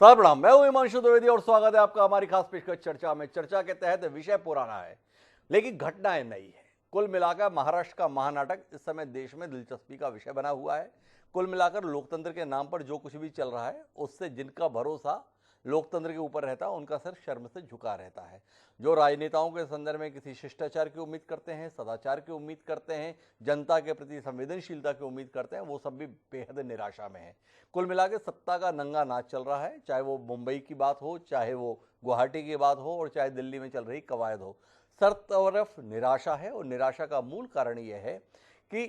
साहब प्रणाम, मैं हूं हिमांशु द्विवेदी और स्वागत है आपका हमारी खास पेशकश चर्चा में। चर्चा के तहत विषय पुराना है लेकिन घटनाएं नई है। कुल मिलाकर महाराष्ट्र का महानाटक इस समय देश में दिलचस्पी का विषय बना हुआ है। कुल मिलाकर लोकतंत्र के नाम पर जो कुछ भी चल रहा है उससे जिनका भरोसा लोकतंत्र के ऊपर रहता है उनका सिर शर्म से झुका रहता है। जो राजनेताओं के संदर्भ में किसी शिष्टाचार की उम्मीद करते हैं, सदाचार की उम्मीद करते हैं, जनता के प्रति संवेदनशीलता की उम्मीद करते हैं, वो सब भी बेहद निराशा में है। कुल मिला के सत्ता का नंगा नाच चल रहा है, चाहे वो मुंबई की बात हो, चाहे वो गुवाहाटी की बात हो और चाहे दिल्ली में चल रही कवायद हो। सर तरफ निराशा है और निराशा का मूल कारण यह है कि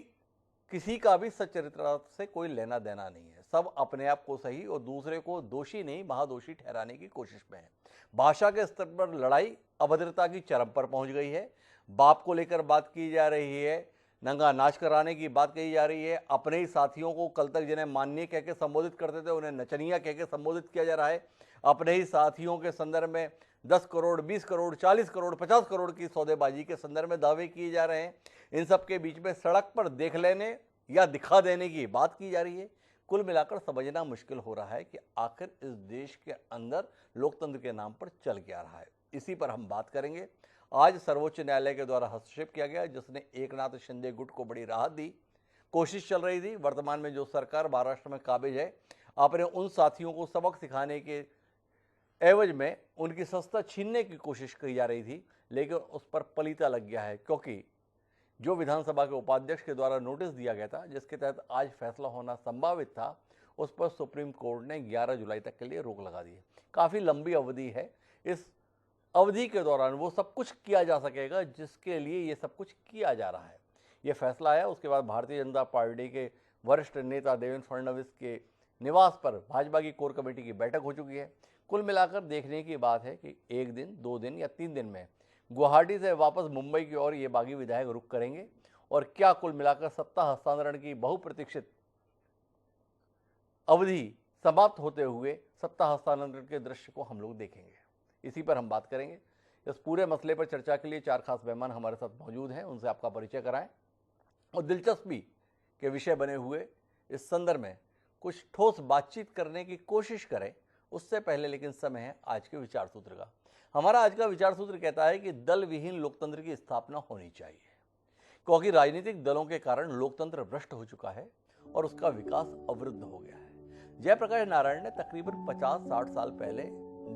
किसी का भी सच्चरित्र से कोई लेना देना नहीं है। सब अपने आप को सही और दूसरे को दोषी नहीं महादोषी ठहराने की कोशिश में है। भाषा के स्तर पर लड़ाई अभद्रता की चरम पर पहुंच गई है। बाप को लेकर बात की जा रही है, नंगा नाच कराने की बात कही जा रही है। अपने ही साथियों को कल तक जिन्हें माननीय कह के संबोधित करते थे उन्हें नचनिया कह के संबोधित किया जा रहा है। अपने ही साथियों के संदर्भ में 10 करोड़, 20 करोड़, 40 करोड़, 50 करोड़ की सौदेबाजी के संदर्भ में दावे किए जा रहे हैं। इन सब के बीच में सड़क पर देख लेने या दिखा देने की बात की जा रही है। कुल मिलाकर समझना मुश्किल हो रहा है कि आखिर इस देश के अंदर लोकतंत्र के नाम पर चल क्या रहा है। इसी पर हम बात करेंगे। आज सर्वोच्च न्यायालय के द्वारा हस्तक्षेप किया गया जिसने एकनाथ शिंदे गुट को बड़ी राहत दी। कोशिश चल रही थी वर्तमान में जो सरकार महाराष्ट्र में काबिज है अपने उन साथियों को सबक सिखाने के एवज में उनकी सत्ता छीनने की कोशिश की जा रही थी, लेकिन उस पर पलीता लग गया है क्योंकि जो विधानसभा के उपाध्यक्ष के द्वारा नोटिस दिया गया था जिसके तहत आज फैसला होना संभावित था, उस पर सुप्रीम कोर्ट ने 11 जुलाई तक के लिए रोक लगा दी है। काफ़ी लंबी अवधि है। इस अवधि के दौरान वो सब कुछ किया जा सकेगा जिसके लिए ये सब कुछ किया जा रहा है। ये फैसला आया उसके बाद भारतीय जनता पार्टी के वरिष्ठ नेता देवेंद्र फडणवीस के निवास पर भाजपा की कोर कमेटी की बैठक हो चुकी है। कुल मिलाकर देखने की बात है कि 1 दिन, 2 दिन या 3 दिन में गुवाहाटी से वापस मुंबई की ओर ये बागी विधायक रुख करेंगे और क्या कुल मिलाकर सत्ता हस्तांतरण की बहुप्रतीक्षित अवधि समाप्त होते हुए सत्ता हस्तांतरण के दृश्य को हम लोग देखेंगे। इसी पर हम बात करेंगे। इस पूरे मसले पर चर्चा के लिए 4 खास मेहमान हमारे साथ मौजूद हैं, उनसे आपका परिचय कराएं और दिलचस्पी के विषय बने हुए इस संदर्भ में कुछ ठोस बातचीत करने की कोशिश करें। उससे पहले लेकिन समय है आज के विचार सूत्र का। हमारा आज का विचार सूत्र कहता है कि दल विहीन लोकतंत्र की स्थापना होनी चाहिए, क्योंकि राजनीतिक दलों के कारण लोकतंत्र भ्रष्ट हो चुका है और उसका विकास अवरुद्ध हो गया है। जयप्रकाश नारायण ने तकरीबन 50-60 साल पहले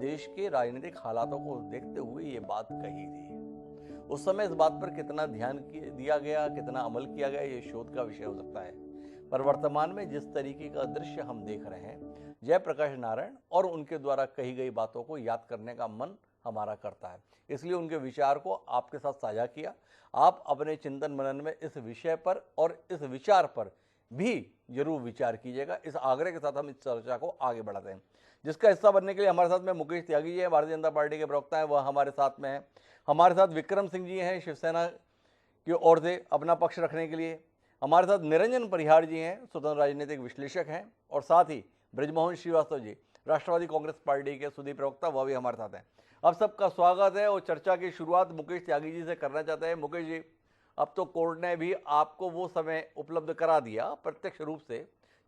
देश के राजनीतिक हालातों को देखते हुए ये बात कही थी। उस समय इस बात पर कितना ध्यान दिया गया, कितना अमल किया गया, ये शोध का विषय हो सकता है। पर वर्तमान में जिस तरीके का दृश्य हम देख रहे हैं, जयप्रकाश नारायण और उनके द्वारा कही गई बातों को याद करने का मन हमारा करता है। इसलिए उनके विचार को आपके साथ साझा किया। आप अपने चिंतन मनन में इस विषय पर और इस विचार पर भी जरूर विचार कीजिएगा। इस आग्रह के साथ हम इस चर्चा को आगे बढ़ाते हैं। जिसका हिस्सा बनने के लिए हमारे साथ में मुकेश त्यागी जी हैं, भारतीय जनता पार्टी के प्रवक्ता हैं, वह हमारे साथ में हैं। हमारे साथ विक्रम सिंह जी हैं, शिवसेना की ओर से अपना पक्ष रखने के लिए। हमारे साथ निरंजन परिहार जी हैं, स्वतंत्र राजनीतिक विश्लेषक हैं, और साथ ही ब्रजमोहन श्रीवास्तव जी, राष्ट्रवादी कांग्रेस पार्टी के सुधी प्रवक्ता, वह भी हमारे साथ हैं। अब सबका स्वागत है और चर्चा की शुरुआत मुकेश त्यागी जी से करना चाहते हैं। मुकेश जी, अब तो कोर्ट ने भी आपको वो समय उपलब्ध करा दिया प्रत्यक्ष रूप से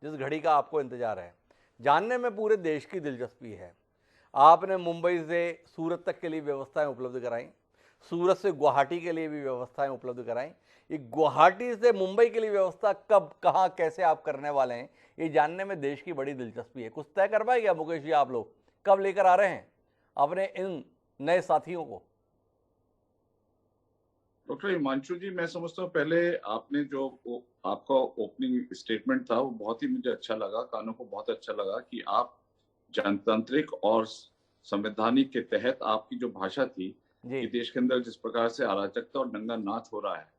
जिस घड़ी का आपको इंतजार है। जानने में पूरे देश की दिलचस्पी है। आपने मुंबई से सूरत तक के लिए व्यवस्थाएं उपलब्ध कराई, सूरत से गुवाहाटी के लिए भी व्यवस्थाएं उपलब्ध कराई। ये गुवाहाटी से मुंबई के लिए व्यवस्था कब, कहाँ, कैसे आप करने वाले हैं, ये जानने में देश की बड़ी दिलचस्पी है। कुछ तय कर पाए क्या मुकेश जी, आप लोग कब लेकर आ रहे हैं अपने इन नए साथियों को? डॉक्टर हिमांशु जी, मैं समझता हूँ पहले आपने जो आपका ओपनिंग स्टेटमेंट था वो बहुत ही मुझे अच्छा लगा, कानों को बहुत अच्छा लगा कि आप जनतांत्रिक और संवैधानिक के तहत आपकी जो भाषा थी कि देश के अंदर जिस प्रकार से अराजकता और नंगा नाच हो रहा है,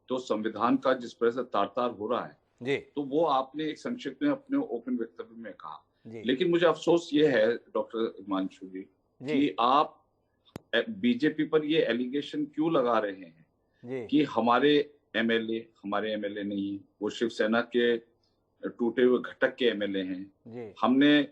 तो संविधान का जिस प्रकार से तार-तार हो रहा है जी, तो वो आपने एक संक्षिप्त में अपने ओपन वक्तव्य में कहा। जी, लेकिन मुझे अफसोस ये है डॉक्टर हिमांशु जी जी, कि आप बीजेपी पर ये एलिगेशन क्यों लगा रहे हैं जी, कि हमारे एमएलए नहीं है, वो शिवसेना के टूटे हुए घटक के एमएलए हैं। जी, हमने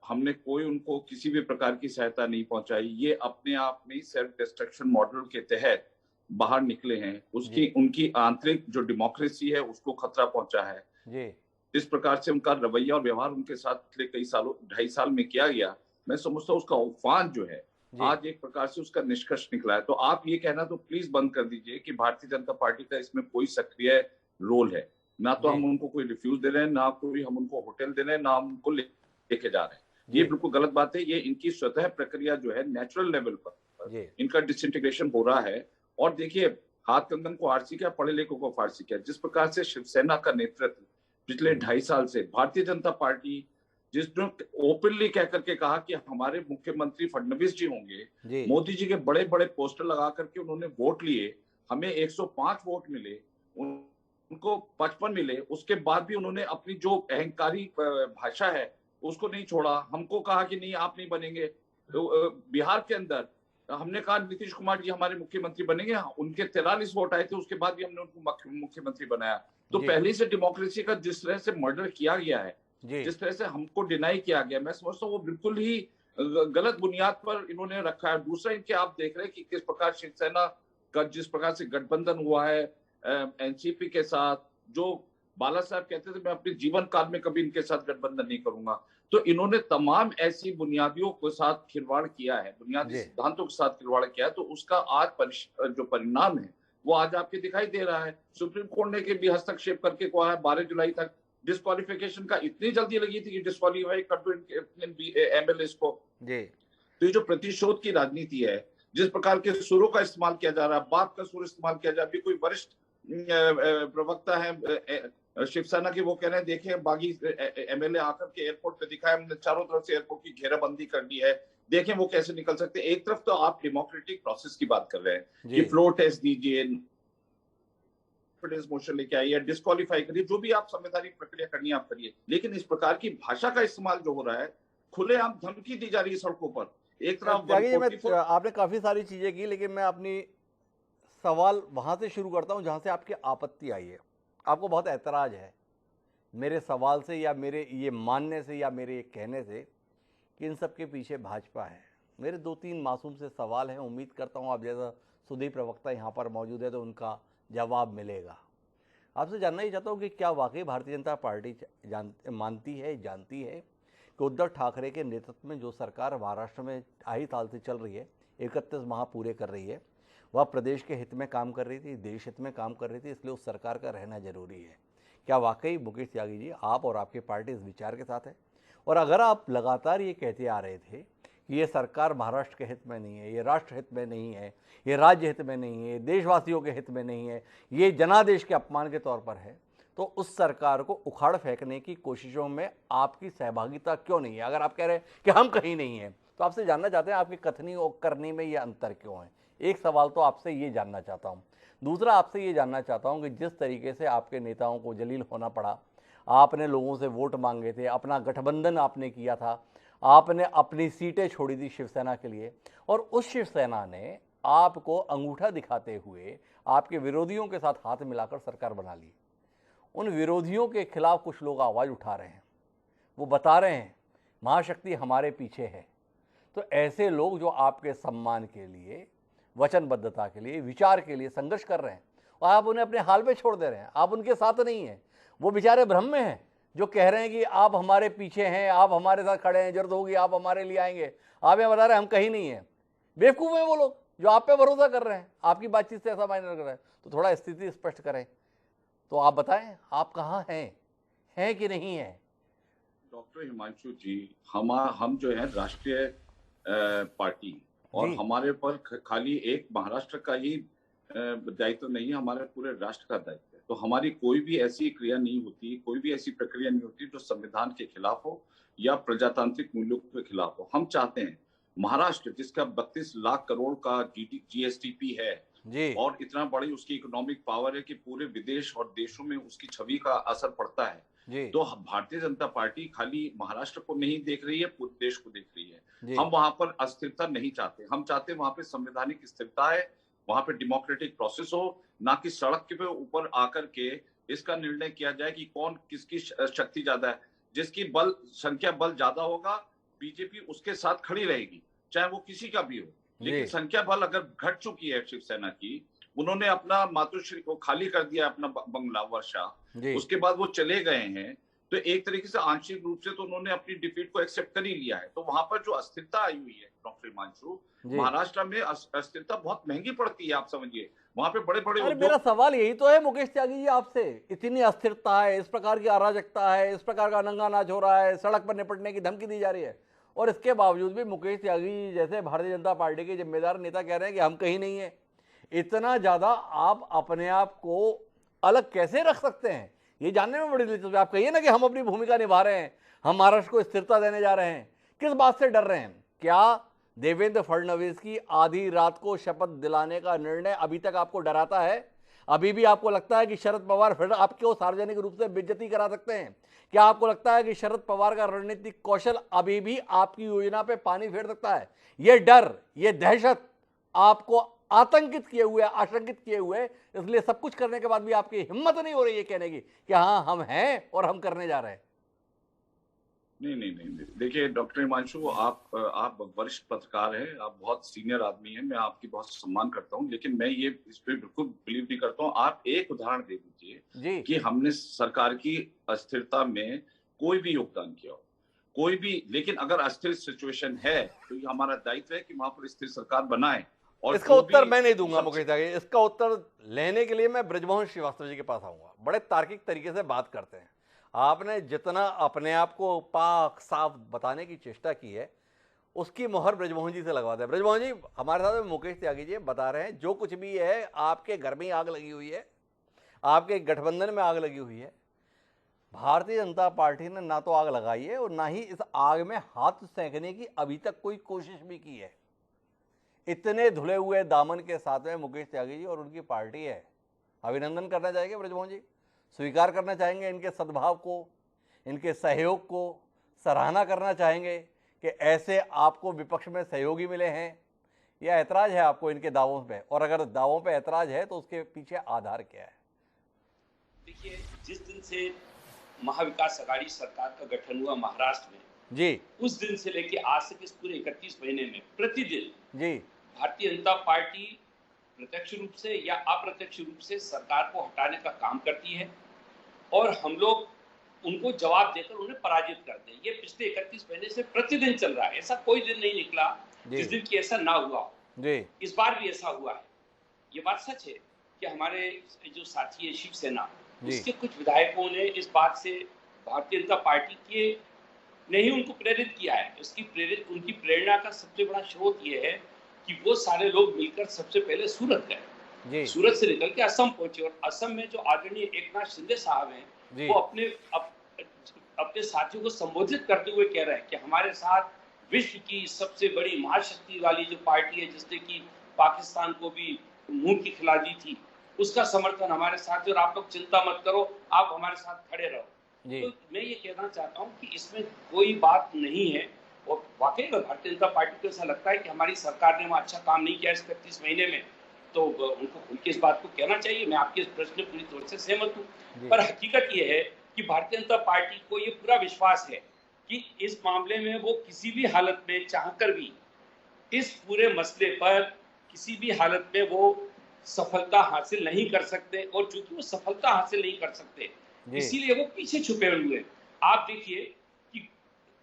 हमने कोई उनको किसी भी प्रकार की सहायता नहीं पहुंचाई। ये अपने आप में सेल्फ डिस्ट्रक्शन मॉडल के तहत बाहर निकले हैं। जी, उसकी उनकी आंतरिक जो डेमोक्रेसी है उसको खतरा पहुंचा है। जी, इस प्रकार से उनका रवैया और व्यवहार उनके साथ पिछले कई सालों 2.5 साल में किया गया, मैं समझता हूँ उसका उफान जो है जी। आज एक प्रकार से उसका निष्कर्ष निकला है। तो आप ये कहना तो प्लीज बंद कर दीजिए कि भारतीय जनता पार्टी का इसमें कोई सक्रिय रोल है। ना तो जी। हम उनको कोई रिफ्यूज दे रहे हैं, ना कोई हम उनको होटल दे रहे हैं, ना हम उनको लेके जा रहे हैं। ये जी। बिल्कुल गलत बात है। ये इनकी स्वतः प्रक्रिया जो है नेचुरल लेवल पर जी। इनका डिसइंटीग्रेशन हो रहा है। और देखिए, हाथ कंगन को आरसी क्या, पढ़े लिखों को फारसी क्या। जिस प्रकार से शिवसेना का नेतृत्व पिछले 2.5 साल से भारतीय जनता पार्टी, जिसने ओपनली कह करके कहा कि हमारे मुख्यमंत्री फडणवीस जी होंगे, जी। मोदी जी के बड़े बड़े पोस्टर लगा करके उन्होंने वोट लिए, हमें 105 वोट मिले, उनको 55 मिले, उसके बाद भी उन्होंने अपनी जो अहंकारी भाषा है उसको नहीं छोड़ा। हमको कहा कि नहीं आप नहीं बनेंगे। तो बिहार के अंदर हमने कहा नीतीश कुमार जी हमारे मुख्यमंत्री बनेंगे, उनके 43 वोट आए थे, उसके बाद भी हमने उनको मुख्यमंत्री बनाया। तो जी। पहले से डेमोक्रेसी का जिस तरह से मर्डर किया गया है, जी। जिस तरह से हमको डिनाई किया गया, मैं समझता हूँ वो बिल्कुल ही गलत बुनियाद पर इन्होंने रखा है। दूसरा, इनके आप देख रहे हैं कि किस प्रकार शिवसेना का जिस प्रकार से गठबंधन हुआ है एनसीपी के साथ, जो बाला साहब कहते थे मैं अपने जीवन काल में कभी इनके साथ गठबंधन नहीं करूंगा। तो इन्होंने तमाम ऐसी बुनियादियों के साथ खिलवाड़ किया है, बुनियादी जी। सिद्धांतों के साथ खिलवाड़ किया है। तो उसका आज जो परिणाम है वो आज आपके दिखाई दे रहा है। सुप्रीम कोर्ट ने भी हस्तक्षेप करके कहा है 12 जुलाई तक डिस्क्वालिफिकेशन का, इतनी जल्दी लगी थी कि डिस्क्वालीफाई कर दो एमएलए को। जी। तो ये जो प्रतिशोध की राजनीति है, जिस प्रकार के सुरों का इस्तेमाल किया जा रहा है, बात का सुर इस्तेमाल किया जा रहा है। अभी कोई वरिष्ठ प्रवक्ता है शिवसेना के, वो कह रहे हैं देखिए बागी एमएलए आकर के एयरपोर्ट पे दिखाया, हमने चारों तरफ से एयरपोर्ट की घेराबंदी कर दी है, देखें वो कैसे निकल सकते हैं। एक तरफ तो आप डेमोक्रेटिक प्रोसेस की बात कर रहे हैं कि फ्लोर टेस्ट दीजिए, मोशन लेके आइए, डिस्क्वालीफाई करिए, जो भी आप संवैधानिक प्रक्रिया करनी है आप करिए। लेकिन इस प्रकार की भाषा का इस्तेमाल जो हो रहा है, खुलेआम धमकी दी जा रही है सड़कों पर। एक तरफ त्यागी जी, मैं 144 आपने काफ़ी सारी चीज़ें की, लेकिन मैं अपनी सवाल वहाँ से शुरू करता हूँ जहाँ से आपकी आपत्ति आई है। आपको बहुत ऐतराज़ है मेरे सवाल से, या मेरे ये मानने से, या मेरे ये कहने से कि इन सब के पीछे भाजपा है। मेरे 2-3 मासूम से सवाल हैं, उम्मीद करता हूँ आप जैसा सुधीर प्रवक्ता यहाँ पर मौजूद है तो उनका जवाब मिलेगा। आपसे जानना ही चाहता हूँ कि क्या वाकई भारतीय जनता पार्टी जानती है कि उद्धव ठाकरे के नेतृत्व में जो सरकार महाराष्ट्र में 2.5 साल से चल रही है, 31 माह पूरे कर रही है, वह प्रदेश के हित में काम कर रही थी, देश हित में काम कर रही थी, इसलिए उस सरकार का रहना जरूरी है। क्या वाकई मुकेश त्यागी जी आप और आपकी पार्टी इस विचार के साथ है? और अगर आप लगातार ये कहते आ रहे थे कि ये सरकार महाराष्ट्र के हित में नहीं है, ये राष्ट्र हित में नहीं है, ये राज्य हित में नहीं है, देशवासियों के हित में नहीं है, ये जनादेश के अपमान के तौर पर है, तो उस सरकार को उखाड़ फेंकने की कोशिशों में आपकी सहभागिता क्यों नहीं है? अगर आप कह रहे हैं कि हम कहीं नहीं हैं, तो आपसे जानना चाहते हैं आपकी कथनी और करनी में ये अंतर क्यों है? एक सवाल तो आपसे ये जानना चाहता हूँ। दूसरा, आपसे ये जानना चाहता हूँ कि जिस तरीके से आपके नेताओं को जलील होना पड़ा, आपने लोगों से वोट मांगे थे, अपना गठबंधन आपने किया था, आपने अपनी सीटें छोड़ी थी शिवसेना के लिए, और उस शिवसेना ने आपको अंगूठा दिखाते हुए आपके विरोधियों के साथ हाथ मिलाकर सरकार बना ली। उन विरोधियों के खिलाफ कुछ लोग आवाज़ उठा रहे हैं, वो बता रहे हैं महाशक्ति हमारे पीछे है। तो ऐसे लोग जो आपके सम्मान के लिए, वचनबद्धता के लिए, विचार के लिए संघर्ष कर रहे हैं, और आप उन्हें अपने हाल पे छोड़ दे रहे हैं, आप उनके साथ नहीं हैं। वो बेचारे भ्रम में हैं जो कह रहे हैं कि आप हमारे पीछे हैं, आप हमारे साथ खड़े हैं, जरूरत होगी आप हमारे लिए आएंगे। आप ये बता रहे हैं हम कहीं नहीं हैं। बेवकूफ़ हैं वो लोग जो आप पे भरोसा कर रहे हैं, आपकी बातचीत से ऐसा मायने लग रहा है। तो थोड़ा स्थिति स्पष्ट करें, तो आप बताएं आप कहाँ हैं कि नहीं है? डॉक्टर हिमांशु जी, हम जो है राष्ट्रीय पार्टी, और हमारे पर खाली एक महाराष्ट्र का ही दायित्व नहीं है, हमारे पूरे राष्ट्र का दायित्व है। तो हमारी कोई भी ऐसी क्रिया नहीं होती, कोई भी ऐसी प्रक्रिया नहीं होती जो संविधान के खिलाफ हो या प्रजातांत्रिक मूल्यों के खिलाफ हो। हम चाहते हैं महाराष्ट्र, जिसका 32 लाख करोड़ का जीएसडीपी है जी। और इतना बड़ी उसकी इकोनॉमिक पावर है कि पूरे विदेश और देशों में उसकी छवि का असर पड़ता है जी। तो भारतीय जनता पार्टी खाली महाराष्ट्र को नहीं देख रही है, पूरे देश को देख रही है। जी। हम वहां पर अस्थिरता नहीं चाहते, हम चाहते हैं वहां पे संवैधानिक स्थिरता है, वहां पे डेमोक्रेटिक प्रोसेस हो, ना कि सड़क के ऊपर आकर के इसका निर्णय किया जाए कि कौन किसकी शक्ति ज्यादा है। जिसकी बल संख्या बल ज्यादा होगा, बीजेपी उसके साथ खड़ी रहेगी, चाहे वो किसी का भी हो। लेकिन संख्या बल अगर घट चुकी है शिवसेना की, उन्होंने अपना मातोश्री को खाली कर दिया, अपना बंगला वर्षा, उसके बाद वो चले गए हैं, तो एक तरीके से आंशिक रूप से तो उन्होंने अपनी डिफीट को एक्सेप्ट कर ही लिया है। तो वहां पर जो अस्थिरता आई हुई है डॉक्टर हिमांशु, जी। महाराष्ट्र में अस्थिरता बहुत महंगी पड़ती है, आप समझिए। वहां पे बड़े बड़े अरे मेरा उद्योग। सवाल यही तो है मुकेश त्यागी जी आपसे, इतनी अस्थिरता है, इस प्रकार की अराजकता है, इस प्रकार का नंगा नाच हो रहा है, सड़क पर निपटने की धमकी दी जा रही है, और इसके बावजूद भी मुकेश त्यागी जी जैसे भारतीय जनता पार्टी के जिम्मेदार नेता कह रहे हैं कि हम कहीं नहीं है। इतना ज्यादा आप अपने आप को अलग कैसे रख सकते हैं, ये जानने में बड़ी दिलचस्पी। आप कहिए ना कि हम अपनी भूमिका निभा रहे हैं, हम महाराष्ट्र को स्थिरता देने जा रहे हैं, किस बात से डर रहे हैं? क्या देवेंद्र फडणवीस की आधी रात को शपथ दिलाने का निर्णय अभी तक आपको डराता है? अभी भी आपको लगता है कि शरद पवार फिर आपको सार्वजनिक रूप से बेइज्जती करा सकते हैं? क्या आपको लगता है कि शरद पवार का रणनीतिक कौशल अभी भी आपकी योजना पे पानी फेर सकता है? ये डर, ये दहशत आपको आतंकित किए हुए, आशंकित किए हुए, इसलिए सब कुछ करने के बाद भी आपकी हिम्मत नहीं हो रही है कहने की कि हाँ हम हैं और हम करने जा रहे हैं। नहीं नहीं नहीं नहीं। देखिए डॉक्टर हिमांशु, आप वरिष्ठ पत्रकार हैं, आप बहुत सीनियर आदमी हैं, मैं आपकी बहुत सम्मान करता हूं, लेकिन मैं ये इस पे बिल्कुल बिलीव नहीं करता हूं। आप एक उदाहरण दे दीजिए जी। कि हमने सरकार की अस्थिरता में कोई भी योगदान किया हो, कोई भी। लेकिन अगर अस्थिर सिचुएशन है तो ये हमारा दायित्व है कि वहां पर स्थिर सरकार बनाए। और इसका जो उत्तर भी मैं नहीं दूंगा सबसे मुकेश त्यागी, इसका उत्तर लेने के लिए मैं ब्रजमोहन श्रीवास्तव जी के पास आऊंगा। बड़े तार्किक तरीके से बात करते हैं। आपने जितना अपने आप को पाक साफ बताने की चेष्टा की है, उसकी मोहर ब्रजमोहन जी से लगवा दें। ब्रजमोहन जी, हमारे साथ में मुकेश त्यागी जी बता रहे हैं जो कुछ भी है आपके घर में आग लगी हुई है, आपके गठबंधन में आग लगी हुई है। भारतीय जनता पार्टी ने ना तो आग लगाई है और ना ही इस आग में हाथ सेंकने की अभी तक कोई कोशिश भी की है। इतने धुले हुए दामन के साथ में मुकेश त्यागी जी और उनकी पार्टी है। अभिनंदन करना चाहेंगे ब्रजमोहन जी? स्वीकार करना चाहेंगे इनके सद्भाव को, इनके सहयोग को? सराहना करना चाहेंगे कि ऐसे आपको विपक्ष में सहयोगी मिले हैं, या ऐतराज है आपको इनके दावों पे? और अगर दावों पे ऐतराज है तो उसके पीछे आधार क्या है? देखिए, जिस दिन से महाविकास अघाड़ी सरकार का गठन हुआ महाराष्ट्र में, जी। उस दिन से लेके आज तक इस पूरे 31 महीने में प्रतिदिन जी। भारतीय जनता पार्टी प्रत्यक्ष रूप से या अप्रत्यक्ष रूप से सरकार को हटाने का काम करती है और हम लोग उनको जवाब देकर उन्हें पराजित करते हैं। ये पिछले 31 महीने से प्रतिदिन चल रहा है। ऐसा कोई दिन नहीं निकला जिस दिन की ऐसा ना हुआ हो। जी। इस बार भी ऐसा हुआ है। ये बात सच है कि हमारे जो साथी है शिवसेना, उसके कुछ विधायकों ने इस बात से भारतीय जनता पार्टी के ने ही उनको प्रेरित किया है। उनकी प्रेरणा का सबसे बड़ा स्रोत ये है कि वो सारे लोग मिलकर सबसे पहले सूरत गए। सूरत से निकल के असम पहुंचे और असम में जो आदरणीय एकनाथ शिंदे साहब हैं, वो अपने साथियों को संबोधित करते हुए कह रहे हैं कि हमारे साथ विश्व की सबसे बड़ी महाशक्ति वाली जो पार्टी है, जिसने कि पाकिस्तान को भी मुंह की खिला दी थी, उसका समर्थन हमारे साथ है और आप लोग चिंता मत करो, आप हमारे साथ खड़े रहो। तो मैं ये कहना चाहता हूँ कि इसमें कोई बात नहीं है। और वाकई में भारतीय जनता पार्टी को ऐसा लगता है कि हमारी सरकार ने वहाँ अच्छा काम नहीं किया इस 31 महीने में, तो उनको खुल के इस बात को कहना चाहिए। मैं आपके इस प्रश्न में पूरी तौर से सहमत हूँ, पर हकीकत ये है कि भारतीय जनता पार्टी को ये पूरा विश्वास है कि इस मामले में वो किसी भी हालत में चाहकर भी इस पूरे मसले पर किसी भी हालत में वो सफलता हासिल नहीं कर सकते, और चूंकि वो सफलता हासिल नहीं कर सकते इसीलिए वो पीछे छुपे हुए। आप देखिए कि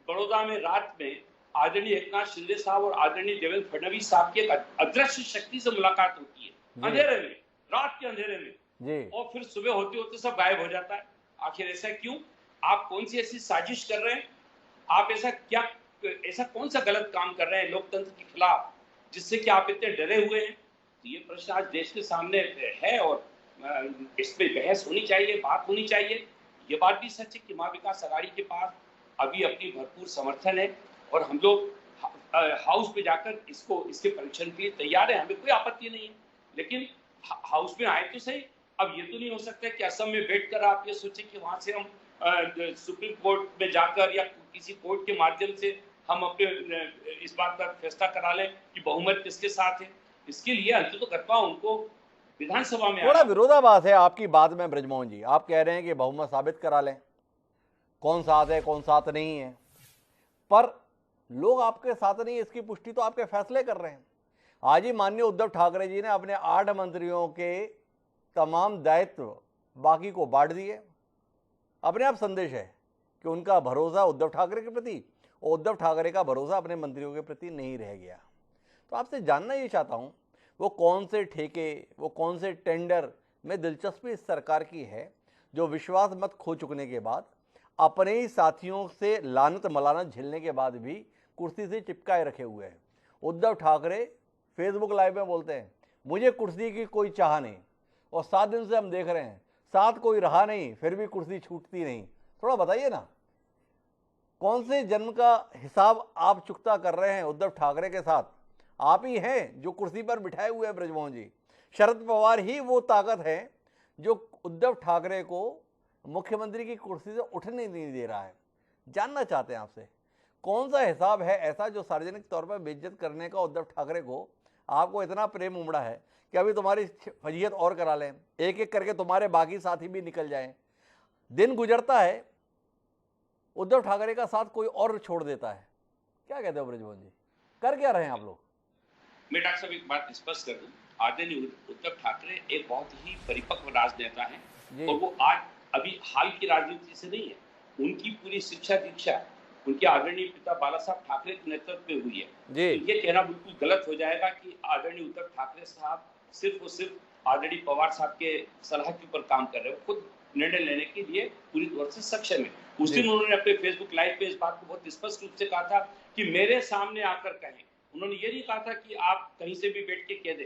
बड़ौदा में रात में आदरणीय एकनाथ शिंदे साहब और आदरणीय देवेंद्र फडणवीस साहब की एक अदृश्य शक्ति से मुलाकात होती है अंधेरे में, रात के अंधेरे में, और फिर सुबह होते होते सब गायब हो जाता है। आखिर ऐसा क्यों? आप कौन सी ऐसी साजिश कर रहे हैं? आप ऐसा कौन सा गलत काम कर रहे हैं लोकतंत्र के खिलाफ जिससे कि आप इतने डरे हुए हैं? तो ये प्रश्न आज देश के सामने है और इस पे बहस होनी चाहिए, बात होनी चाहिए। ये बात भी सच है कि महाविकास अघाड़ी के पास अभी अपनी भरपूर समर्थन है और हम लोग हाउस पे जाकर इसके परीक्षण के लिए तैयार है, हमें कोई आपत्ति नहीं है। लेकिन हाउस में आए तो सही। अब ये तो नहीं हो सकता कि असम में बैठकर आप ये सोचे कि वहां से हम सुप्रीम कोर्ट में जाकर या किसी कोर्ट के माध्यम से हम अपने इस बात का फैसला करा लें कि बहुमत किसके साथ है। इसके लिए अंततः उनको विधानसभा में थोड़ा विरोधाभास है आपकी बात में ब्रजमोहन जी। आप कह रहे हैं कि बहुमत साबित करा लें, कौन साथ है कौन साथ नहीं है, पर लोग आपके साथ नहीं, इसकी पुष्टि तो आपके फैसले कर रहे हैं। आज ही माननीय उद्धव ठाकरे जी ने अपने 8 मंत्रियों के तमाम दायित्व बाकी को बांट दिए। अपने आप संदेश है कि उनका भरोसा उद्धव ठाकरे के प्रति और उद्धव ठाकरे का भरोसा अपने मंत्रियों के प्रति नहीं रह गया। तो आपसे जानना ये चाहता हूँ, वो कौन से ठेके, वो कौन से टेंडर में दिलचस्पी इस सरकार की है जो विश्वास मत खो चुकने के बाद, अपने ही साथियों से लानत मलानत झेलने के बाद भी कुर्सी से चिपकाए रखे हुए हैं। उद्धव ठाकरे फेसबुक लाइव में बोलते हैं, मुझे कुर्सी की कोई चाह नहीं, और 7 दिन से हम देख रहे हैं साथ कोई रहा नहीं, फिर भी कुर्सी छूटती नहीं। थोड़ा बताइए ना, कौन से जन्म का हिसाब आप चुकता कर रहे हैं उद्धव ठाकरे के साथ? आप ही हैं जो कुर्सी पर बिठाए हुए हैं ब्रजमोहन जी। शरद पवार ही वो ताकत है जो उद्धव ठाकरे को मुख्यमंत्री की कुर्सी से उठने नहीं दे रहा है। जानना चाहते हैं आपसे, कौन सा हिसाब है ऐसा जो सार्वजनिक तौर पर बेइज्जत करने का उद्धव ठाकरे को आपको इतना प्रेम उमड़ा है कि अभी तुम्हारी फजीहत और करा लें, एक एक करके तुम्हारे बाकी साथी भी निकल जाएं। दिन गुजरता है, उद्धव ठाकरे का साथ कोई और छोड़ देता है। क्या कहते हो ब्रजमोहन जी, कर क्या रहे हैं आप लोग? मैं डॉक्टर साहब एक बात स्पष्ट कर दूं, आदरणीय उद्धव ठाकरे एक बहुत ही परिपक्व राजनेता हैं और वो आज अभी हाल की राजनीति से नहीं है। उनकी पूरी शिक्षा दीक्षा उनके आदरणीय पिता बाला साहब ठाकरे के नेतृत्व में हुई है। तो ये कहना बिल्कुल गलत हो जाएगा कि आदरणीय उद्धव ठाकरे साहब सिर्फ और सिर्फ आदरणीय पवार साहब के सलाह के ऊपर काम कर रहे हैं। खुद निर्णय लेने के लिए पूरी तौर से सक्षम है। उस दिन उन्होंने अपने फेसबुक लाइव पे इस बात को बहुत स्पष्ट रूप से कहा था कि मेरे सामने आकर कहें। उन्होंने ये नहीं कहा था कि आप कहीं से भी बैठ के कह दें,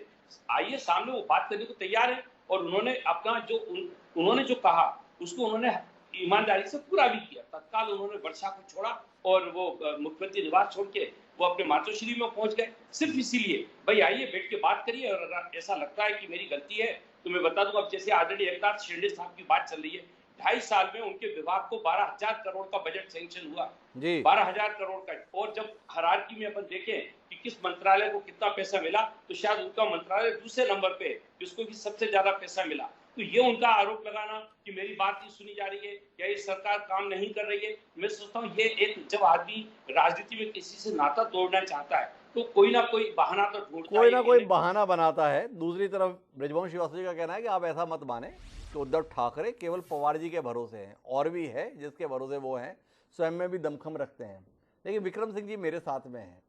आइए सामने, वो बात करने को तैयार है। और उन्होंने अपना जो उन्होंने जो कहा उसको उन्होंने ईमानदारी से पूरा भी किया। तत्काल उन्होंने वर्षा को छोड़ा और वो मुख्यमंत्री निवास छोड़ के वो अपने मातोश्री में पहुंच गए, सिर्फ इसीलिए भाई आइए बैठ के बात करिए। और अगर ऐसा लगता है कि मेरी गलती है तो मैं बता दूं, अब जैसे आदरणीय एकनाथ शिंदे साहब की बात चल रही है, 2.5 साल में उनके विभाग को 12,000 करोड़ का बजट सैंक्शन हुआ, 12,000 करोड़ का। और जब हायरार्की में अपन देखें कि किस मंत्रालय को कितना पैसा मिला, तो शायद उनका मंत्रालय दूसरे नंबर पे जिसको कि सबसे ज्यादा पैसा मिला। तो ये उनका आरोप लगाना कि मेरी बात नहीं सुनी जा रही है या ये सरकार काम नहीं कर रही है, मैं सोचता हूँ ये एक, जब आदमी राजनीति में किसी से नाता तोड़ना चाहता है तो कोई ना कोई बहाना तो ढूंढता है, कोई ना कोई बहाना बनाता है। दूसरी तरफ ब्रजमोहन श्रीवास्तव जी का कहना है कि आप ऐसा मत माने कि उद्धव ठाकरे केवल पवार जी के भरोसे हैं, और भी है जिसके भरोसे वो हैं, स्वयं में भी दमखम रखते हैं। लेकिन विक्रम सिंह जी मेरे साथ में हैं,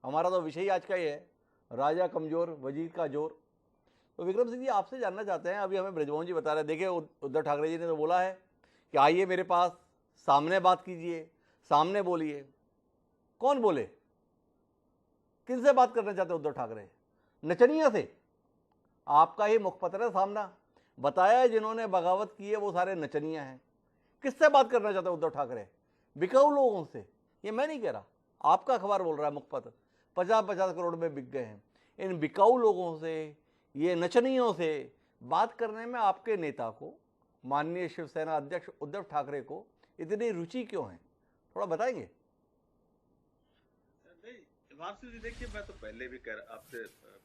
हमारा तो विषय आज का ही है, राजा कमजोर वजीर का जोर। तो विक्रम सिंह जी आपसे जानना चाहते हैं, अभी हमें ब्रजमोहन जी बता रहे हैं, देखिए उद्धव ठाकरे जी ने तो बोला है कि आइए मेरे पास, सामने बात कीजिए, सामने बोलिए। कौन बोले, किनसे बात करना चाहते हैं उद्धव ठाकरे? नचनिया से? आपका ही मुखपत्र है सामना, बताया है जिन्होंने बगावत की है वो सारे नचनिया हैं। किससे बात करना चाहते हैं उद्धव ठाकरे? बिकाऊ लोगों से? ये मैं नहीं कह रहा, आपका अखबार बोल रहा है मुखपत्र, 50-50 करोड़ में बिक गए हैं। इन बिकाऊ लोगों से, ये नचनियों से बात करने में आपके नेता को, माननीय शिवसेना अध्यक्ष उद्धव ठाकरे को इतनी रुचि क्यों है? थोड़ा बताएंगे। हिमांशु जी देखिए, मैं तो पहले भी आपसे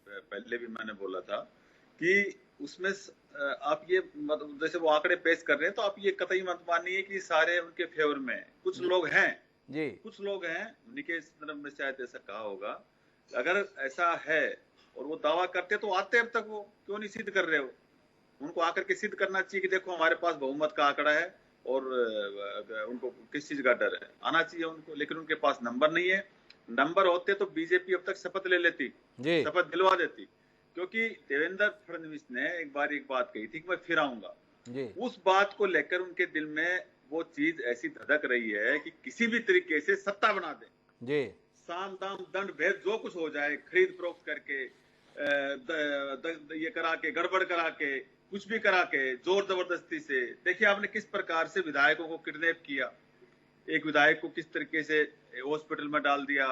पहले भी मैंने बोला था कि उसमें आप ये मतलब जैसे वो आंकड़े पेश कर रहे हैं तो आप ये कतई मत मानिए कि सारे उनके फेवर में हैं। कुछ लोग हैं जी, कुछ लोग हैं, निकेश तरफ में शायद ऐसा कहा होगा। अगर ऐसा है और वो दावा करते तो आते, अब तक वो क्यों नहीं सिद्ध कर रहे हो? उनको आकर के सिद्ध करना चाहिए कि देखो हमारे पास बहुमत का आंकड़ा है और उनको किस चीज का डर है, आना चाहिए उनको। लेकिन उनके पास नंबर नहीं है। नंबर होते तो बीजेपी अब तक शपथ ले लेती, शपथ दिलवा देती। क्योंकि देवेंद्र फडणवीस ने एक बात कही थी कि मैं फिर आऊंगा। उस बात को लेकर उनके दिल में वो चीज ऐसी धधक रही है कि किसी भी तरीके से सत्ता बना दे, साम दाम दंड भेद जो कुछ हो जाए, खरीद फरोख्त करके, ये करा के, गड़बड़ करा के, कुछ भी करा के, जोर जबरदस्ती से। देखिए आपने किस प्रकार से विधायकों को किडनैप किया, एक विधायक को किस तरीके से हॉस्पिटल में डाल दिया।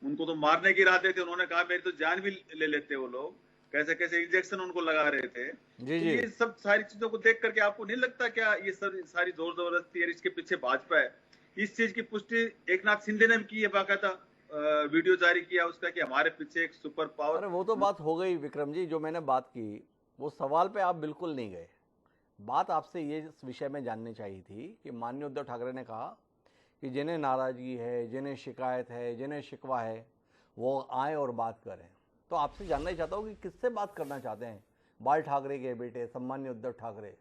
उनको तो मारने की इरादे थे, उन्होंने कहा मेरी तो जान भी ले लेते वो लोग, कैसे कैसे इंजेक्शन उनको लगा रहे थे। तो ये सब सारी चीजों को देख करके आपको नहीं लगता क्या ये सारी जोर जबरदस्ती है, इसके पीछे भाजपा है? इस चीज की पुष्टि एकनाथ शिंदे ने की है, बाकायदा वीडियो जारी किया उसका कि हमारे पीछे एक सुपर पावर। अरे वो तो बात हो गई विक्रम जी, जो मैंने बात की वो सवाल पे आप बिल्कुल नहीं गए। बात आपसे ये इस विषय में जाननी चाहिए थी कि माननीय उद्धव ठाकरे ने कहा कि जिन्हें नाराजगी है, जिन्हें शिकायत है, जिन्हें शिकवा है, वो आए और बात करें। तो आपसे जानना ही चाहता हूँ कि किससे बात करना चाहते हैं बाल ठाकरे के बेटे सम्मान्य उद्धव ठाकरे?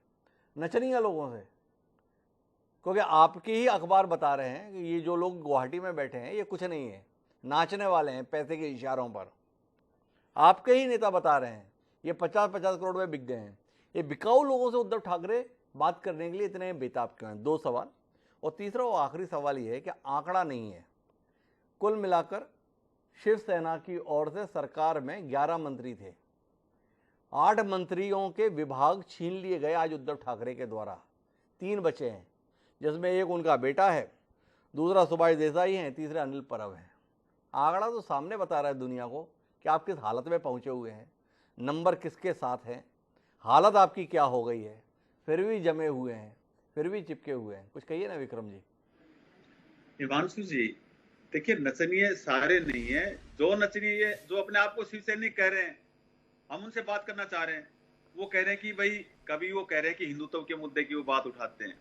नचनिया लोगों से? क्योंकि आपके ही अखबार बता रहे हैं कि ये जो लोग गुवाहाटी में बैठे हैं ये कुछ नहीं है, नाचने वाले हैं पैसे के इशारों पर। आपके ही नेता बता रहे हैं ये 50-50 करोड़ में बिक गए हैं। ये बिकाऊ लोगों से उद्धव ठाकरे बात करने के लिए इतने बेताब क्यों हैं? 2 सवाल। और तीसरा और आखिरी सवाल ये है कि आंकड़ा नहीं है। कुल मिलाकर शिवसेना की ओर से सरकार में 11 मंत्री थे, 8 मंत्रियों के विभाग छीन लिए गए आज उद्धव ठाकरे के द्वारा। 3 बचे हैं, जिसमें एक उनका बेटा है, दूसरा सुभाष देसाई है, तीसरा अनिल परब है। आंकड़ा तो सामने बता रहा है दुनिया को कि आप किस हालत में पहुंचे हुए हैं, नंबर किसके साथ हैं, हालत आपकी क्या हो गई है, फिर भी जमे हुए हैं, फिर भी चिपके हुए हैं। कुछ कहिए ना विक्रम जी। हिमांशु जी, देखिए नचनिए सारे नहीं है, जो नचनिए जो अपने आप को शिवसैनिक कह रहे हैं, हम उनसे बात करना चाह रहे हैं। वो कह रहे हैं कि भाई, कभी वो कह रहे हैं कि हिंदुत्व के मुद्दे की वो बात उठाते हैं,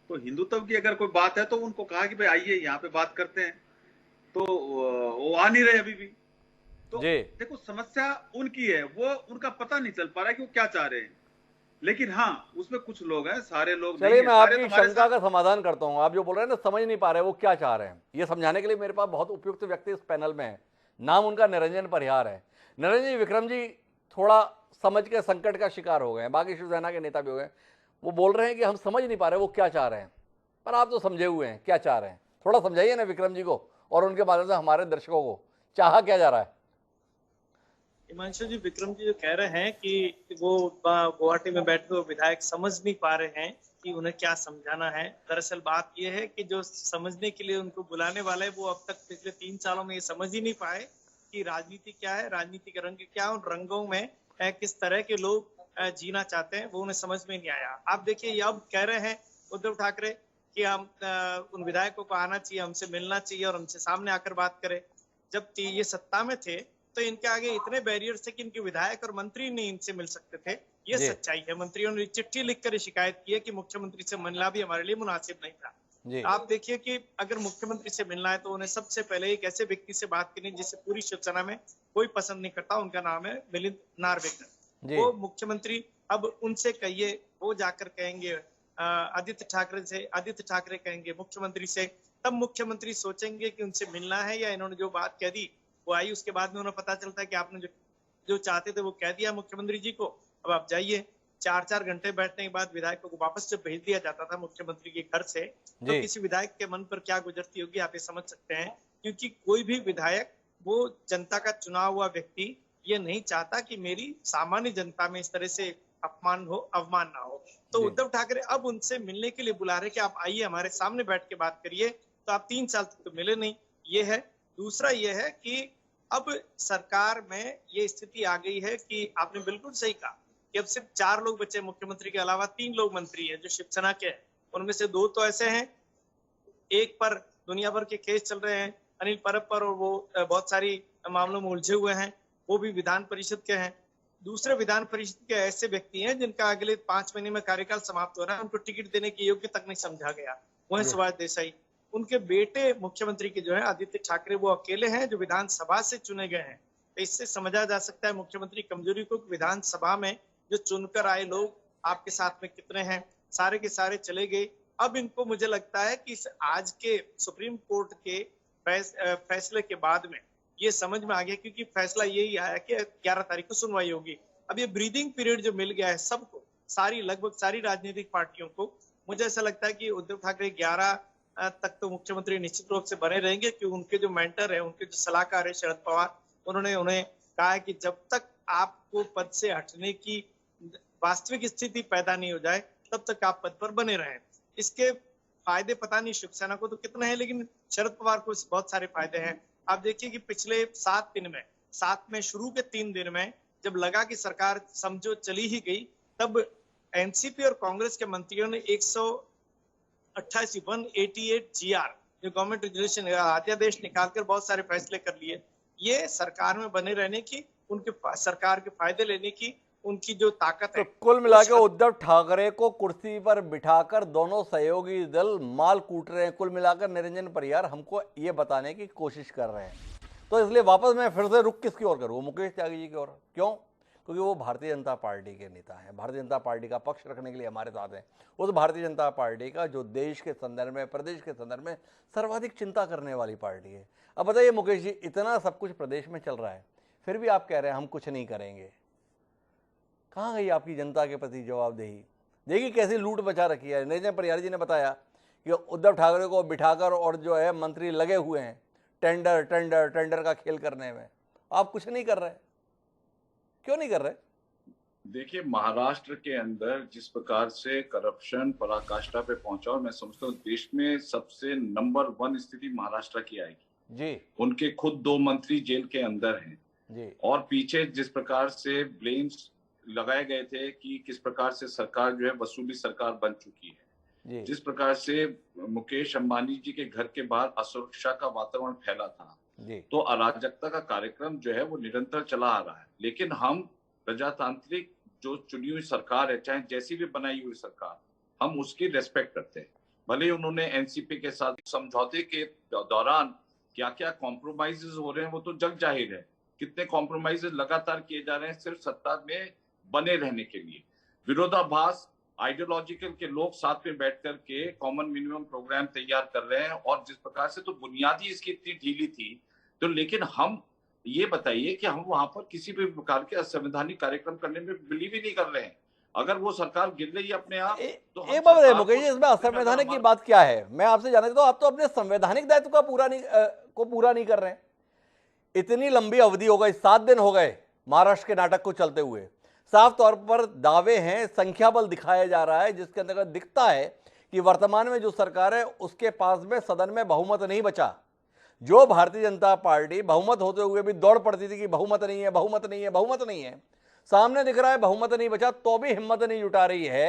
तो हिंदुत्व की अगर कोई बात है तो उनको कहा कि भाई आइए यहाँ पे बात करते हैं, तो वो आ नहीं रहे अभी भी। तो देखो समस्या उनकी है, वो उनका पता नहीं चल पा रहा है कि वो क्या चाह रहे हैं। लेकिन हाँ, उसमें कुछ लोग हैं, सारे लोग नहीं चलिए है, मैं सारे आपकी तुम्हारे शंका का समाधान करता हूं। आप जो बोल रहे हैं ना, समझ नहीं पा रहे वो क्या चाह रहे हैं, ये समझाने के लिए मेरे पास बहुत उपयुक्त व्यक्ति इस पैनल में है। नाम उनका निरंजन परिहार है। निरंजन जी, विक्रम जी थोड़ा समझ के संकट का शिकार हो गए हैं, बाकी शिवसेना के नेता भी हो गए। वो बोल रहे हैं कि हम समझ नहीं पा रहे वो क्या चाह रहे हैं, पर आप तो समझे हुए हैं क्या चाह रहे हैं। थोड़ा समझाइए ना विक्रम जी को और उनके माध्यम से हमारे दर्शकों को, चाहा क्या जा रहा है। हिमांशु जी, विक्रम जी जो कह रहे हैं कि वो गुवाहाटी में बैठे हुए विधायक समझ नहीं पा रहे हैं कि उन्हें क्या समझाना है। दरअसल बात यह है कि जो समझने के लिए उनको बुलाने वाले वो अब तक पिछले 3 सालों में ये समझ ही नहीं पाए कि राजनीति क्या है, राजनीति के रंग क्या है, उन रंगों में किस तरह के लोग जीना चाहते हैं, वो उन्हें समझ में नहीं आया। आप देखिए, ये अब कह रहे हैं उद्धव ठाकरे कि हम उन विधायकों को आना चाहिए, हमसे मिलना चाहिए और हमसे सामने आकर बात करें। जब ये सत्ता में थे तो इनके आगे इतने बैरियर्स थे कि इनके विधायक और मंत्री नहीं इनसे मिल सकते थे। ये सच्चाई है। मंत्रियों ने चिट्ठी लिखकर शिकायत की है कि मुख्यमंत्री से मिलना भी हमारे लिए मुनासिब नहीं था। आप देखिए कि अगर मुख्यमंत्री से मिलना है तो उन्हें सबसे पहले एक ऐसे व्यक्ति से बात करनी जिसे पूरी शिवसेना में कोई पसंद नहीं करता। उनका नाम है मिलिंद नार्वेकर। वो मुख्यमंत्री, अब उनसे कहिए, वो जाकर कहेंगे आदित्य ठाकरे से, आदित्य ठाकरे कहेंगे मुख्यमंत्री से, तब मुख्यमंत्री सोचेंगे कि उनसे मिलना है या इन्होंने जो बात कह दी वो आई। उसके बाद में उन्हें पता चलता है कि आपने जो चाहते थे वो कह दिया मुख्यमंत्री जी को, अब आप जाइए। 4-4 घंटे बैठने के बाद विधायकों को वापस जब भेज दिया जाता था मुख्यमंत्री के घर से, तो किसी विधायक के मन पर क्या गुजरती होगी आप ये समझ सकते हैं। क्योंकि कोई भी विधायक, वो जनता का चुना हुआ व्यक्ति, ये नहीं चाहता कि मेरी सामान्य जनता में इस तरह से अपमान हो, अवमान ना हो। तो उद्धव ठाकरे अब उनसे मिलने के लिए बुला रहे कि आप आइए हमारे सामने बैठ के बात करिए। तो आप 3 साल तक तो मिले नहीं, ये है। दूसरा ये है कि अब सरकार में ये स्थिति आ गई है कि आपने बिल्कुल सही कहा कि अब सिर्फ 4 लोग बचे, मुख्यमंत्री के अलावा 3 लोग मंत्री हैं जो शिवसेना के हैं। उनमें से 2 तो ऐसे हैं, एक पर दुनिया भर के केस चल रहे हैं, अनिल परब पर, और वो बहुत सारी मामलों में उलझे हुए हैं, वो भी विधान परिषद के हैं। दूसरे विधान परिषद के ऐसे व्यक्ति हैं जिनका अगले 5 महीने में कार्यकाल समाप्त हो रहा है, उनको टिकट देने की योग्य तक नहीं समझा गया। वो है सुभाष देसाई। उनके बेटे मुख्यमंत्री के जो है आदित्य ठाकरे, वो अकेले हैं जो विधानसभा से चुने गए हैं। तो इससे समझा जा सकता है मुख्यमंत्री कमजोरी को। विधानसभा में जो चुनकर आए लोग आपके साथ में कितने हैं, सारे के सारे चले गए। अब इनको, मुझे लगता है कि आज के सुप्रीम कोर्ट के फैसले के बाद में ये समझ में आ गया, क्योंकि फैसला यही आया कि 11 तारीख को सुनवाई होगी। अब ये ब्रीदिंग पीरियड जो मिल गया है सबको, लगभग सारी राजनीतिक पार्टियों को, मुझे ऐसा लगता है कि उद्धव ठाकरे 11 तक तो मुख्यमंत्री निश्चित रूप से बने रहेंगे। क्योंकि उनके जो मेंटर है, उनके जो सलाहकार है शरद पवार, उन्होंने उन्हें कहा है कि जब तक आपको पद से हटने की वास्तविक स्थिति पैदा नहीं हो जाए तब तक आप पद पर बने रहें। इसके फायदे पता नहीं शिवसेना को तो कितने हैं, लेकिन शरद पवार को बहुत सारे फायदे हैं। आप देखिए कि पिछले 7 में शुरू के 3 दिन में जब लगा कि सरकार समझो चली ही गई, तब एनसीपी और कांग्रेस के मंत्रियों ने 188 GR जो गवर्नमेंट रेजोल्यूशन अध्यादेश निकालकर बहुत सारे फैसले कर लिए। ये सरकार में बने रहने की, उनके सरकार के फायदे लेने की उनकी जो ताकत है। तो कुल मिलाकर उद्धव ठाकरे को कुर्सी पर बिठाकर दोनों सहयोगी दल माल कूट रहे हैं। कुल मिलाकर निरंजन परिहार हमको ये बताने की कोशिश कर रहे हैं। तो इसलिए वापस मैं फिर से रुक किसकी ओर करूँ, मुकेश त्यागी जी की ओर। क्यों? क्योंकि वो भारतीय जनता पार्टी के नेता हैं, भारतीय जनता पार्टी का पक्ष रखने के लिए हमारे साथ हैं। उस भारतीय जनता पार्टी का जो देश के संदर्भ में, प्रदेश के संदर्भ में सर्वाधिक चिंता करने वाली पार्टी है। अब बताइए मुकेश जी, इतना सब कुछ प्रदेश में चल रहा है, फिर भी आप कह रहे हैं हम कुछ नहीं करेंगे। कहाँ गई आपकी जनता के प्रति जवाबदेही? देखिए कैसी लूट मचा रखी है। निरंजन परियारी जी ने बताया कि उद्धव ठाकरे को बिठाकर और जो है मंत्री लगे हुए हैं टेंडर टेंडर टेंडर का खेल करने में। आप कुछ नहीं कर रहे, क्यों नहीं कर रहे? देखिए, महाराष्ट्र के अंदर जिस प्रकार से करप्शन पराकाष्ठा पे पहुंचा, और मैं समझता हूँ देश में सबसे नंबर 1 स्थिति महाराष्ट्र की आएगी जी। उनके खुद 2 मंत्री जेल के अंदर हैं जी। और पीछे जिस प्रकार से ब्लेम्स लगाए गए थे कि किस प्रकार से सरकार जो है वसूली सरकार बन चुकी है जी। जिस प्रकार से मुकेश अंबानी जी के घर के बाहर असुरक्षा का वातावरण फैला था जी। तो अराजकता का कार्यक्रम जो है वो निरंतर चला आ रहा है। लेकिन हम प्रजातांत्रिक जो चुनी हुई सरकार है, चाहे जैसी भी बनाई हुई सरकार, हम उसकी रेस्पेक्ट करते हैं। भले ही उन्होंने एनसीपी के साथ समझौते के दौरान क्या क्या कॉम्प्रोमाइजेस हो रहे हैं वो तो जग जाहिर है। कितने कॉम्प्रोमाइजेस लगातार किए जा रहे हैं सिर्फ सत्ता में बने रहने के लिए। विरोधाभास आइडियोलॉजिकल के लोग साथ में बैठ कर के कॉमन मिनिमम प्रोग्राम तैयार कर रहे हैं और जिस प्रकार से तो बुनियादी इसकी इतनी ढीली थी तो, लेकिन हम ये बताइए कि हम वहां पर किसी भी प्रकार के असंवैधानिक कार्यक्रम करने में बिलीव ही नहीं कर रहे हैं। अगर वो सरकार गिर रही है अपने आप तो एक बात बताइए मुकेश जी, इसमें असंवैधानिक की बात क्या है? मैं आपसे जानना चाहता हूं, आप तो अपने संवैधानिक दायित्व का पूरा नहीं कर रहे हैं। इतनी लंबी अवधि हो गई, 7 दिन हो गए महाराष्ट्र के नाटक को चलते हुए। साफ तौर पर दावे हैं, संख्या बल दिखाया जा रहा है जिसके अंतर्गत दिखता है कि वर्तमान में जो सरकार है उसके पास में सदन में बहुमत नहीं बचा। जो भारतीय जनता पार्टी बहुमत होते हुए भी दौड़ पड़ती थी कि बहुमत नहीं है, बहुमत नहीं है, बहुमत नहीं है, सामने दिख रहा है बहुमत नहीं बचा तो भी हिम्मत नहीं जुटा रही है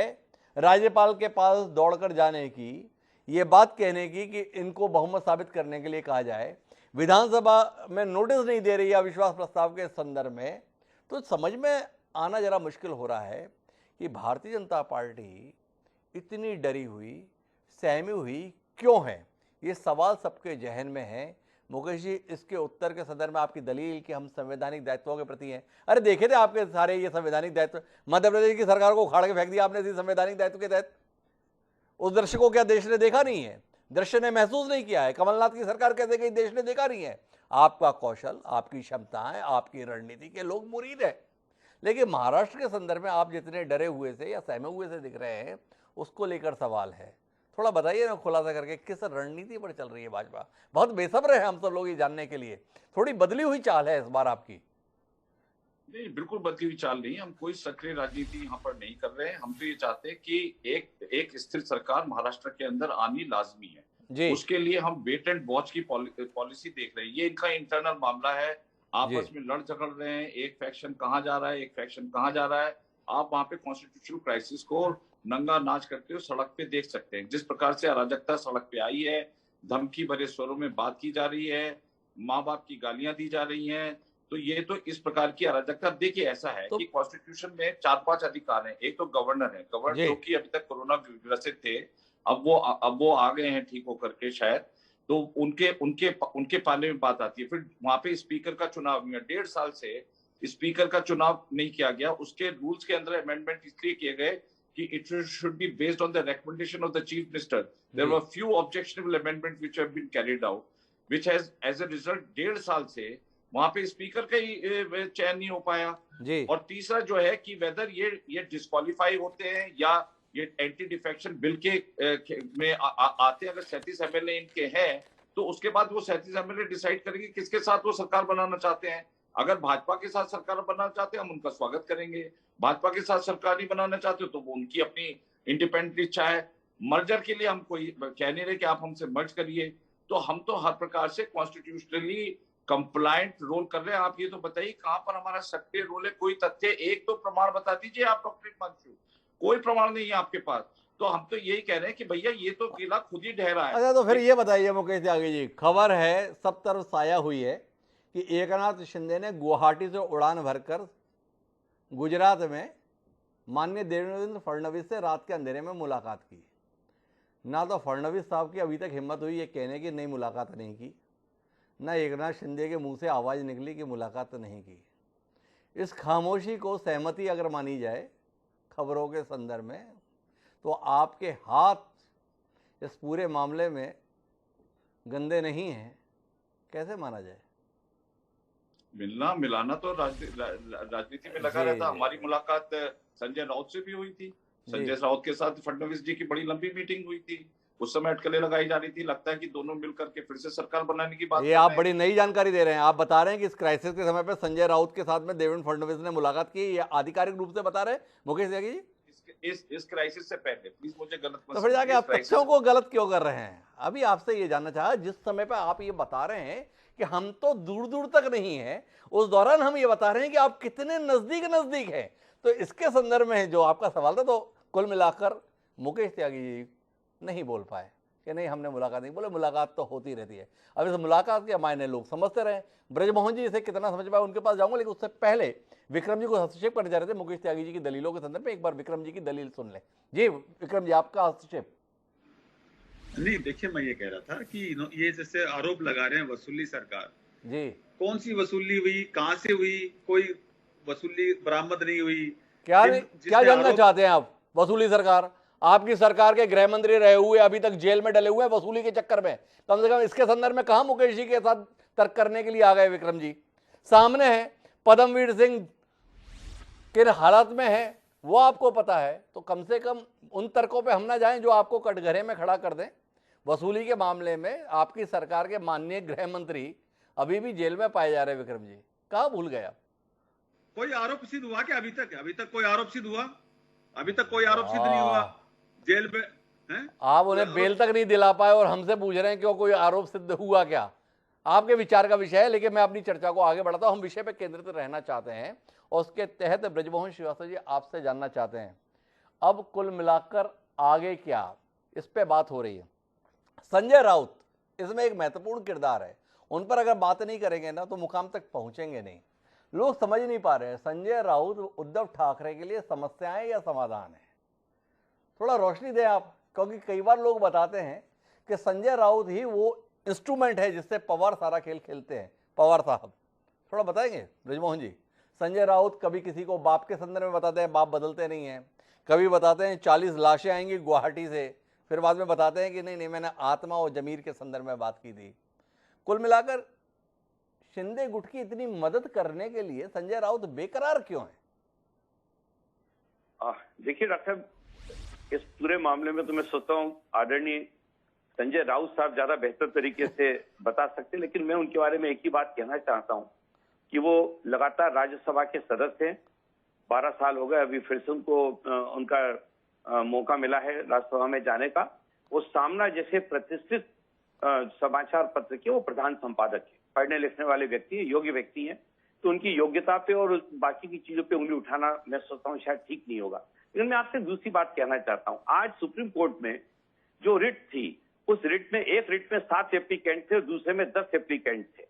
राज्यपाल के पास दौड़कर जाने की, ये बात कहने की कि इनको बहुमत साबित करने के लिए कहा जाए। विधानसभा में नोटिस नहीं दे रही है अविश्वास प्रस्ताव के संदर्भ में। तो समझ में आना जरा मुश्किल हो रहा है कि भारतीय जनता पार्टी इतनी डरी हुई, सहमी हुई क्यों है? ये सवाल सबके जहन में है। मुकेश जी, इसके उत्तर के संदर्भ में आपकी दलील कि हम संवैधानिक दायित्वों के प्रति हैं। अरे देखे थे आपके सारे ये संवैधानिक दायित्व, मध्य प्रदेश की सरकार को उखाड़ के फेंक दिया आपने इसी संवैधानिक दायित्व के तहत। उस दृश्य को क्या देश ने देखा नहीं है? दृश्य ने महसूस नहीं किया है? कमलनाथ की सरकार कैसे गई देश ने देखा नहीं है? आपका कौशल, आपकी क्षमताएं, आपकी रणनीति के लोग मुरीद है। लेकिन महाराष्ट्र के संदर्भ में आप जितने डरे हुए से या सहमे हुए से दिख रहे हैं उसको लेकर सवाल है। थोड़ा बताइए ना खुलासा करके, किस रणनीति पर चल रही है भाजपा? बहुत बेसब्र है हम सब लोग ये जानने के लिए। थोड़ी बदली हुई चाल है इस बार आपकी। नहीं, बिल्कुल बदली हुई चाल नहीं। हम कोई सक्रिय राजनीति यहाँ पर नहीं कर रहे हैं। हम तो ये चाहते हैं कि एक स्थिर सरकार महाराष्ट्र के अंदर आनी लाजमी है जी। उसके लिए हम वेट एंड वॉच की पॉलिसी देख रहे हैं। ये इनका इंटरनल मामला है, आपस में लड़ झगड़ रहे हैं, एक फैक्शन कहाँ जा रहा है, एक फैक्शन कहाँ जा रहा है। आप वहां पे कॉन्स्टिट्यूशनल क्राइसिस को नंगा नाच करते हो सड़क पे देख सकते हैं। जिस प्रकार से अराजकता सड़क पे आई है, धमकी भरे स्वरों में बात की जा रही है, माँ बाप की गालियां दी जा रही हैं, तो ये तो इस प्रकार की अराजकता। देखिए ऐसा है कि कॉन्स्टिट्यूशन में 4-5 अधिकार हैं। एक तो गवर्नर है, गवर्नर जो कि अभी तक कोरोना ग्रसित थे, अब वो आ गए हैं ठीक होकर के शायद, तो उनके पाले में बात आती है। फिर वहां पे स्पीकर का चुनाव हुआ, 1.5 साल से स्पीकर का चुनाव नहीं किया गया। उसके रूल्स के अंदर अमेंडमेंट इसलिए किए गए कि it should be based on the recommendation of the chief minister. There were few objectionable amendments which have been carried out, which has as a result 1.5 साल से वहां पे स्पीकर का ही चयन नहीं हो पाया जी। और तीसरा जो है कि वेदर ये डिस्क्वालीफाई होते हैं या ये एंटी डिफेक्शन बिल के में आते हैं। अगर 37 एमएलए इनके हैं तो उसके बाद वो 37 एमएलए डिसाइड करेंगे किसके साथ वो सरकार बनाना चाहते हैं। अगर भाजपा के साथ सरकार बनाना चाहते हैं हम उनका स्वागत करेंगे, भाजपा के साथ सरकार नहीं बनाना चाहते तो वो उनकी अपनी इंडिपेंडेंट इच्छा है। मर्जर के लिए हम कोई कह नहीं रहे कि आप हमसे मर्ज करिए, तो हम तो हर प्रकार से कॉन्स्टिट्यूशनली कंप्लायंट रोल कर रहे हैं। आप ये तो बताइए कहां पर हमारा सक्रिय रोल है? कोई तथ्य, एक तो प्रमाण बता दीजिए आप डॉक्टर हिमांशु। कोई प्रमाण नहीं है आपके पास, तो हम तो यही कह रहे हैं कि भैया ये तो किला खुद ही ढह रहा है। अच्छा, तो फिर ये बताइए मुकेश त्यागी जी, खबर है सब तरफ साया हुई है कि एकनाथ शिंदे ने गुवाहाटी से उड़ान भरकर गुजरात में माननीय देवेंद्र फडणवीस से रात के अंधेरे में मुलाकात की। ना तो फडणवीस साहब की अभी तक हिम्मत हुई ये कहने की नहीं मुलाकात नहीं की, ना एकनाथ शिंदे के मुंह से आवाज़ निकली कि मुलाकात नहीं की। इस खामोशी को सहमति अगर मानी जाए खबरों के संदर्भ में, तो आपके हाथ इस पूरे मामले में गंदे नहीं हैं, कैसे माना जाए? मिलना मिलाना तो राजनीति में लगा रहता। हमारी मुलाकात संजय राउत से भी हुई थी। संजय राउत के साथ फडणवीस जी की बड़ी लंबी मीटिंग हुई थी। उस समय अटकलें लगाई जा रही थी। लगता है कि दोनों मिलकर के फिर से सरकार बनाने की बात। ये आप बड़ी नई जानकारी दे रहे हैं। आप बता रहे हैं कि इस क्राइसिस के समय पे संजय राउत के साथ में देवेंद्र फडणवीस ने मुलाकात की, ये आधिकारिक रूप से बता रहे हैं मुकेश त्यागी जी? इस क्राइसिस से पहले प्लीज मुझे गलत मत तो फिर जाके आप तथ्यों को गलत क्यों कर रहे हैं? अभी आपसे ये जानना चाहा, जिस समय पे आप ये बता रहे हैं कि हम तो दूर दूर तक नहीं है, उस दौरान हम ये बता रहे हैं कि आप कितने नजदीक हैं। तो इसके संदर्भ में जो आपका सवाल था, तो कुल मिलाकर मुकेश त्यागी जी नहीं बोल पाए कि नहीं हमने मुलाकात नहीं। बोले मुलाकात तो होती रहती है। अब इस मुलाकात के मायने लोग समझते रहे। ब्रजमोहन जी इसे कितना समझ पाए उनके पास जाऊंगा, लेकिन उससे पहले विक्रम जी को हस्तक्षेप करने जा रहे थे मुकेश त्यागी जी की दलीलों के संदर्भ में। एक बार विक्रम जी की दलील सुन लें। जी विक्रम जी, आपका हस्तक्षेप। नहीं, देखिए मैं ये कह रहा था कि ये जैसे आरोप लगा रहे हैं वसूली सरकार जी, कौन सी वसूली हुई, कहां से हुई, कोई वसूली बरामद नहीं हुई। क्या जानना चाहते हैं आप? वसूली सरकार, आपकी सरकार के गृह मंत्री रहे हुए अभी तक जेल में डले हुए हैं वसूली के चक्कर में। कम से कम इसके संदर्भ में कहां मुकेश जी के साथ तर्क करने के लिए आ गए विक्रम जी? सामने है पद्मवीर सिंह किन हालात में है वो आपको पता है। तो कम से कम उन तर्कों पे हम ना जाएं जो आपको कटघरे में खड़ा कर दें। वसूली के मामले में आपकी सरकार के माननीय गृह मंत्री अभी भी जेल में पाए जा रहे हैं। विक्रम जी, कहाँ भूल गए आप? कोई आरोप सिद्ध हुआ क्या? अभी तक कोई आरोप सिद्ध हुआ? अभी तक कोई आरोप सिद्ध नहीं हुआ। जेल में हैं? आप उन्हें बेल तक नहीं दिला पाए और हमसे पूछ रहे हैं क्यों कोई आरोप सिद्ध हुआ क्या? आपके विचार का विषय है, लेकिन मैं अपनी चर्चा को आगे बढ़ाता हूं। हम विषय पर केंद्रित रहना चाहते हैं और उसके तहत ब्रजमोहन श्रीवास्तव जी आपसे जानना चाहते हैं, अब कुल मिलाकर आगे क्या, इस पे बात हो रही है। संजय राउत इसमें एक महत्वपूर्ण किरदार है। उन पर अगर बात नहीं करेंगे ना तो मुकाम तक पहुंचेंगे नहीं। लोग समझ नहीं पा रहे हैं संजय राउत उद्धव ठाकरे के लिए समस्याएं या समाधान है। थोड़ा रोशनी दें आप, क्योंकि कई बार लोग बताते हैं कि संजय राउत ही वो इंस्ट्रूमेंट है जिससे पवार सारा खेल खेलते हैं। पवार साहब थोड़ा बताएंगे ब्रजमोहन जी? संजय राउत कभी किसी को बाप के संदर्भ में बताते हैं, बाप बदलते नहीं हैं। कभी बताते हैं 40 लाशें आएंगी गुवाहाटी से, फिर बाद में बताते हैं कि नहीं मैंने आत्मा और जमीर के संदर्भ में बात की थी। कुल मिलाकर शिंदे गुट की इतनी मदद करने के लिए संजय राउत बेकरार क्यों है? देखिए डॉक्टर साहब, इस पूरे मामले में तो मैं सोचता हूँ आदरणीय संजय राउत साहब ज्यादा बेहतर तरीके से बता सकते, लेकिन मैं उनके बारे में एक ही बात कहना चाहता हूँ कि वो लगातार राज्यसभा के सदस्य हैं। 12 साल हो गए, अभी फिर से उनको उनका मौका मिला है राज्यसभा में जाने का। वो सामना जैसे प्रतिष्ठित समाचार पत्र के वो प्रधान संपादक है, पढ़ने लिखने वाले व्यक्ति है, योग्य व्यक्ति हैं। तो उनकी योग्यता पे और बाकी की चीजों पे उंगली उठाना मैं सोचता हूँ शायद ठीक नहीं होगा। लेकिन मैं आपसे दूसरी बात कहना चाहता हूँ, आज सुप्रीम कोर्ट में जो रिट थी, उस रिट में एक रिट में 7 एप्लीकेंट थे और दूसरे में 10 एप्लीकेंट थे।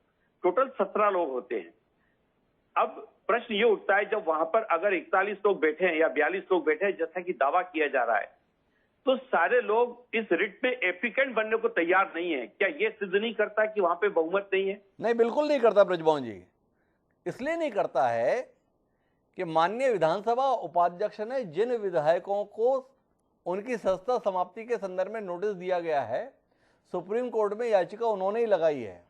टोटल 17 लोग होते हैं। अब प्रश्न ये उठता है, जब वहां पर अगर 41 लोग बैठे हैं या 42 लोग बैठे हैं जैसा कि दावा किया जा रहा है, तो सारे लोग इस रिट में एप्लीकेंट बनने को तैयार नहीं है। क्या ये सिद्ध नहीं करता कि वहां पे बहुमत नहीं है? नहीं, बिल्कुल नहीं करता ब्रजमोहन जी। इसलिए नहीं करता है कि माननीय विधानसभा उपाध्यक्ष ने जिन विधायकों को उनकी सत्ता समाप्ति के संदर्भ में नोटिस दिया गया है, सुप्रीम कोर्ट में याचिका उन्होंने ही लगाई है।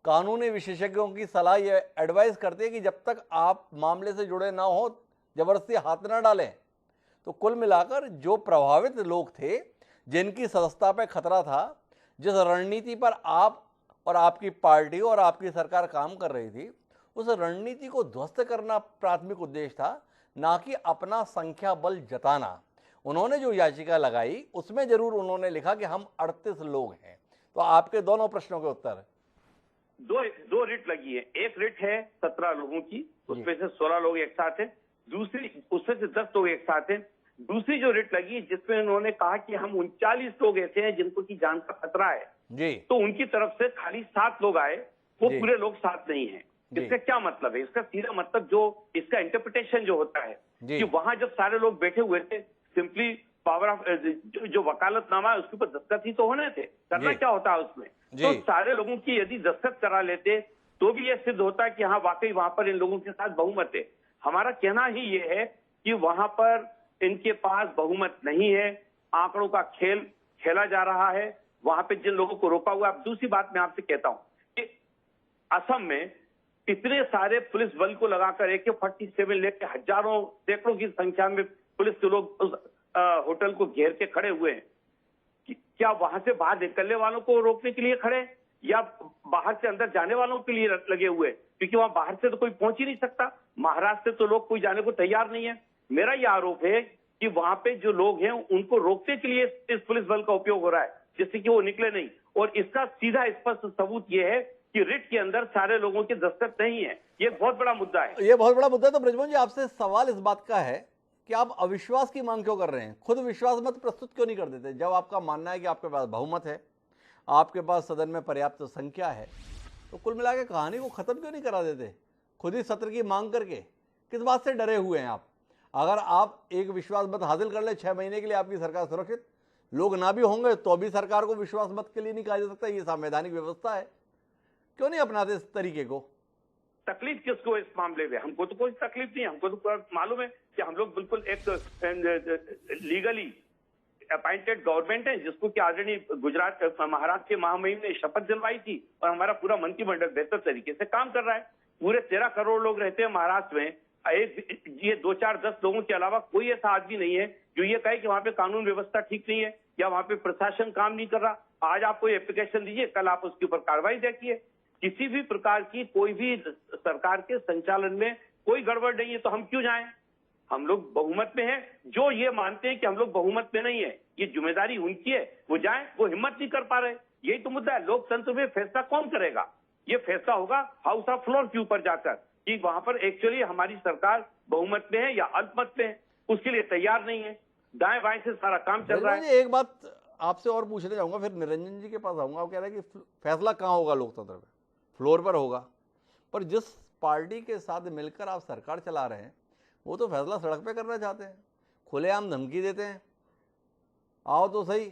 कानूनी विशेषज्ञों की सलाह यह एडवाइस करती है कि जब तक आप मामले से जुड़े ना हो जबरदस्ती हाथ ना डालें। तो कुल मिलाकर जो प्रभावित लोग थे, जिनकी सदस्यता पे खतरा था, जिस रणनीति पर आप और आपकी पार्टी और आपकी सरकार काम कर रही थी, उस रणनीति को ध्वस्त करना प्राथमिक उद्देश्य था, ना कि अपना संख्या बल जताना। उन्होंने जो याचिका लगाई उसमें जरूर उन्होंने लिखा कि हम 38 लोग हैं। तो आपके दोनों प्रश्नों के उत्तर, दो रिट लगी है। एक रिट है 17 लोगों की, उसमें से 16 लोग एक साथ हैं, दूसरी उसमें से 10 लोग एक साथ हैं। दूसरी जो रिट लगी जिसमें उन्होंने कहा कि हम 39 लोग ऐसे हैं जिनको की जान का खतरा है जी, तो उनकी तरफ से खाली 7 लोग आए, वो पूरे लोग साथ नहीं है। इसका क्या मतलब है? इसका सीधा मतलब जो इसका इंटरप्रिटेशन जो होता है कि वहां जब सारे लोग बैठे हुए थे, सिंपली पावर ऑफ जो वकालतनामा है उसके ऊपर दस्तखत ही तो होने थे, करना क्या होता है उसमें? तो सारे लोगों की यदि दस्तखत करा लेते तो भी यह सिद्ध होता है कि हाँ वाकई वहां पर इन लोगों के साथ बहुमत है। हमारा कहना ही ये है कि वहां पर इनके पास बहुमत नहीं है, आंकड़ों का खेल खेला जा रहा है, वहां पे जिन लोगों को रोका हुआ है। अब दूसरी बात मैं आपसे कहता हूं कि असम में इतने सारे पुलिस बल को लगाकर AK-47 लेके हजारों सैकड़ों की संख्या में पुलिस के लोग उस होटल को घेर के खड़े हुए हैं। क्या वहां से बाहर निकलने वालों को रोकने के लिए खड़े या बाहर से अंदर जाने वालों के लिए लगे हुए? क्योंकि वहां बाहर से तो कोई पहुंच ही नहीं सकता, महाराष्ट्र से तो लोग कोई जाने को तैयार नहीं है। मेरा यह आरोप है कि वहां पे जो लोग हैं उनको रोकने के लिए इस पुलिस बल का उपयोग हो रहा है, जिससे कि वो निकले नहीं। और इसका सीधा स्पष्ट सबूत यह है कि रिट के अंदर सारे लोगों के दस्तखत नहीं है। ये बहुत बड़ा मुद्दा है। ये बहुत बड़ा मुद्दा है। तो ब्रजमोहन जी, आपसे सवाल इस बात का है कि आप अविश्वास की मांग क्यों कर रहे हैं? खुद विश्वास मत प्रस्तुत क्यों नहीं कर देते? जब आपका मानना है कि आपके पास बहुमत है, आपके पास सदन में पर्याप्त संख्या है, तो कुल मिला के कहानी को खत्म क्यों नहीं करा देते? खुद ही सत्र की मांग करके किस बात से डरे हुए हैं आप? अगर आप एक विश्वास मत हासिल कर ले 6 महीने के लिए, आपकी सरकार सुरक्षित, लोग ना भी होंगे तो भी सरकार को विश्वास मत के लिए नहीं कहा जा सकता। ये संवैधानिक व्यवस्था है, क्यों नहीं अपनाते इस तरीके को? तकलीफ किसको इस मामले में? हमको तो कोई तकलीफ नहीं है। हमको तो मालूम है कि हम लोग बिल्कुल एक लीगली अपॉइंटेड गवर्नमेंट है, जिसको कि आदरणीय महाराष्ट्र के महामहिम ने शपथ दिलवाई थी, और हमारा पूरा मंत्रिमंडल बेहतर तरीके से काम कर रहा है। पूरे 13 करोड़ लोग रहते हैं महाराष्ट्र में। ये 2, 4, 10 लोगों के अलावा कोई ऐसा आदमी नहीं है जो ये कहे कि वहां पे कानून व्यवस्था ठीक नहीं है या वहां पे प्रशासन काम नहीं कर रहा। आज आप कोई एप्लीकेशन दीजिए, कल आप उसके ऊपर कार्रवाई देखिए। किसी भी प्रकार की कोई भी सरकार के संचालन में कोई गड़बड़ नहीं है, तो हम क्यों जाएं? हम लोग बहुमत में हैं। जो ये मानते हैं कि हम लोग बहुमत में नहीं है, ये जिम्मेदारी उनकी है, वो जाएं। वो हिम्मत नहीं कर पा रहे, यही तो मुद्दा है। लोकतंत्र में फैसला कौन करेगा? ये फैसला होगा हाउस ऑफ फ्लोर के ऊपर जाकर कि वहां पर एक्चुअली हमारी सरकार बहुमत में है या अल्पमत में है। उसके लिए तैयार नहीं है, दाएं बाएं से सारा काम चल रहा है। एक बात आपसे और पूछने जाऊंगा, फिर निरंजन जी के पास आऊंगा। वो कह रहे हैं कि फैसला कहाँ होगा लोकतंत्र में? फ्लोर पर होगा। पर जिस पार्टी के साथ मिलकर आप सरकार चला रहे हैं, वो तो फैसला सड़क पे करना चाहते हैं, खुलेआम धमकी देते हैं, आओ तो सही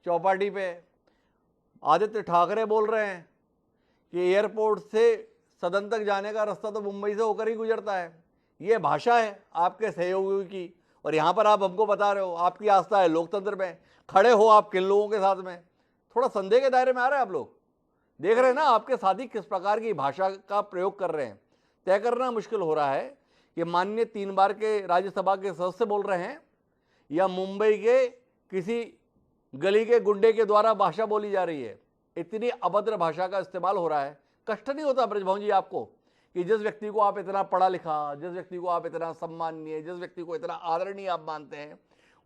चौपाटी पे। आदित्य ठाकरे बोल रहे हैं कि एयरपोर्ट से सदन तक जाने का रास्ता तो मुंबई से होकर ही गुजरता है। ये भाषा है आपके सहयोगियों की, और यहाँ पर आप हमको बता रहे हो आपकी आस्था है लोकतंत्र में। खड़े हो आप किन लोगों के साथ में? थोड़ा संदेह के दायरे में आ रहे हैं आप लोग। देख रहे हैं ना आपके साथी किस प्रकार की भाषा का प्रयोग कर रहे हैं। तय करना मुश्किल हो रहा है कि माननीय 3 बार के राज्यसभा के सदस्य बोल रहे हैं या मुंबई के किसी गली के गुंडे के द्वारा भाषा बोली जा रही है। इतनी अभद्र भाषा का इस्तेमाल हो रहा है। कष्ट नहीं होता ब्रजभवन जी आपको कि जिस व्यक्ति को आप इतना पढ़ा लिखा, जिस व्यक्ति को आप इतना सम्माननीय, जिस व्यक्ति को इतना आदरणीय आप मानते हैं,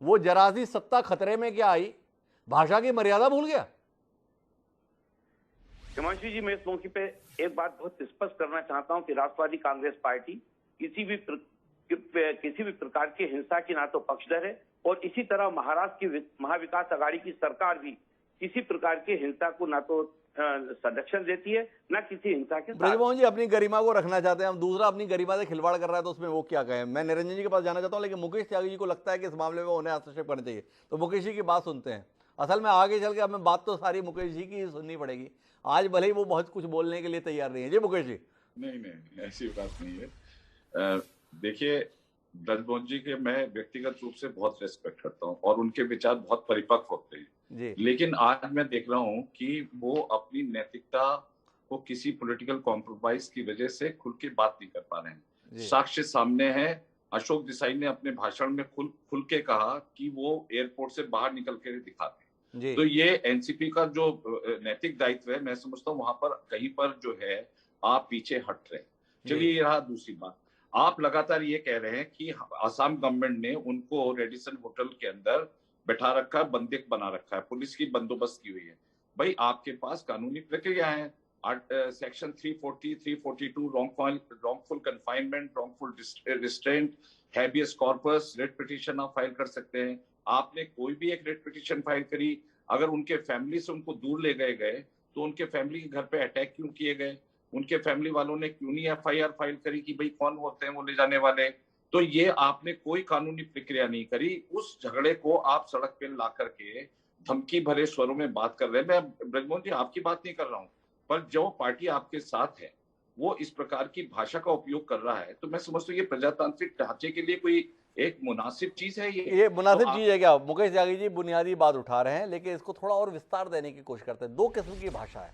वो जरा सी सत्ता खतरे में क्या आई, भाषा की मर्यादा भूल गया? हिमांशु जी, मैं इस मौके पे एक बात बहुत स्पष्ट करना चाहता हूं कि राष्ट्रवादी कांग्रेस पार्टी किसी भी प्रकार की हिंसा की ना तो पक्षधर है, और इसी तरह महाराष्ट्र की महाविकास आघाड़ी की सरकार भी किसी प्रकार की हिंसा को ना तो संरक्षण देती है, ना किसी हिंसा के साथ। ब्रजमोहन जी अपनी गरिमा को रखना चाहते हैं, हम दूसरा अपनी गरिमा से खिलवाड़ कर रहा है, तो उसमें वो क्या कहें? मैं निरंजन जी के पास जाना चाहता हूं, लेकिन मुकेश त्यागी जी को लगता है कि इस मामले में उन्हें हस्तक्षेप करना चाहिए। तो मुकेश जी की बात सुनते हैं। असल में आगे चल के हमें बात तो सारी मुकेश जी की सुननी पड़ेगी। आज भले ही वो बहुत कुछ बोलने के लिए तैयार नहीं है। जी मुकेश जी। नहीं, ऐसी बात नहीं है। देखिए, ब्रजमोहन जी के मैं व्यक्तिगत रूप से बहुत रेस्पेक्ट करता हूँ और उनके विचार बहुत परिपक्व होते हैं जी। लेकिन आज मैं देख रहा हूँ कि वो अपनी नैतिकता को किसी पॉलिटिकल कॉम्प्रोमाइज की वजह से खुल के बात नहीं कर पा रहे हैं। साक्ष्य सामने है। अशोक देसाई ने अपने भाषण में खुल के कहा कि वो एयरपोर्ट से बाहर निकल के दिखाते हैं। तो ये एनसीपी का जो नैतिक दायित्व है, मैं समझता हूँ वहां पर कहीं पर जो है आप पीछे हट रहे हैं। चलिए, ये रहा दूसरी बात। आप लगातार ये कह रहे हैं कि असम गवर्नमेंट ने उनको रेडिसन होटल के अंदर बैठा रखा, बंदिक बना रखा है, पुलिस की बंदोबस्त की हुई है। भाई, आपके पास कानूनी प्रक्रिया है। Section 340, 342 wrongful confinement, wrongful restraint, habeas corpus, rate petition आप फाइल कर सकते हैं। आपने कोई भी एक रेट पिटीशन फाइल करी, अगर उनके फैमिली से उनको दूर ले गए तो उनके फैमिली के घर पे अटैक क्यों किए गए? उनके फैमिली वालों ने क्यों नहीं FIR फाइल करी कि भाई कौन होते हैं वो ले जाने वाले? तो ये आपने कोई कानूनी प्रक्रिया नहीं करी। उस झगड़े को आप सड़क पे ला करके धमकी भरे स्वरों में बात कर रहे हैं। मैं ब्रजमोहन जी आपकी बात नहीं कर रहा हूं, पर जो पार्टी आपके साथ है वो इस प्रकार की भाषा का उपयोग कर रहा है, तो मैं समझता हूँ ये प्रजातांत्रिक ढांचे के लिए कोई एक मुनासिब चीज है ये मुनासिब तो चीज है क्या? मुकेश त्यागी जी बुनियादी बात उठा रहे हैं, लेकिन इसको थोड़ा और विस्तार देने की कोशिश करते हैं। दो किस्म की भाषा है,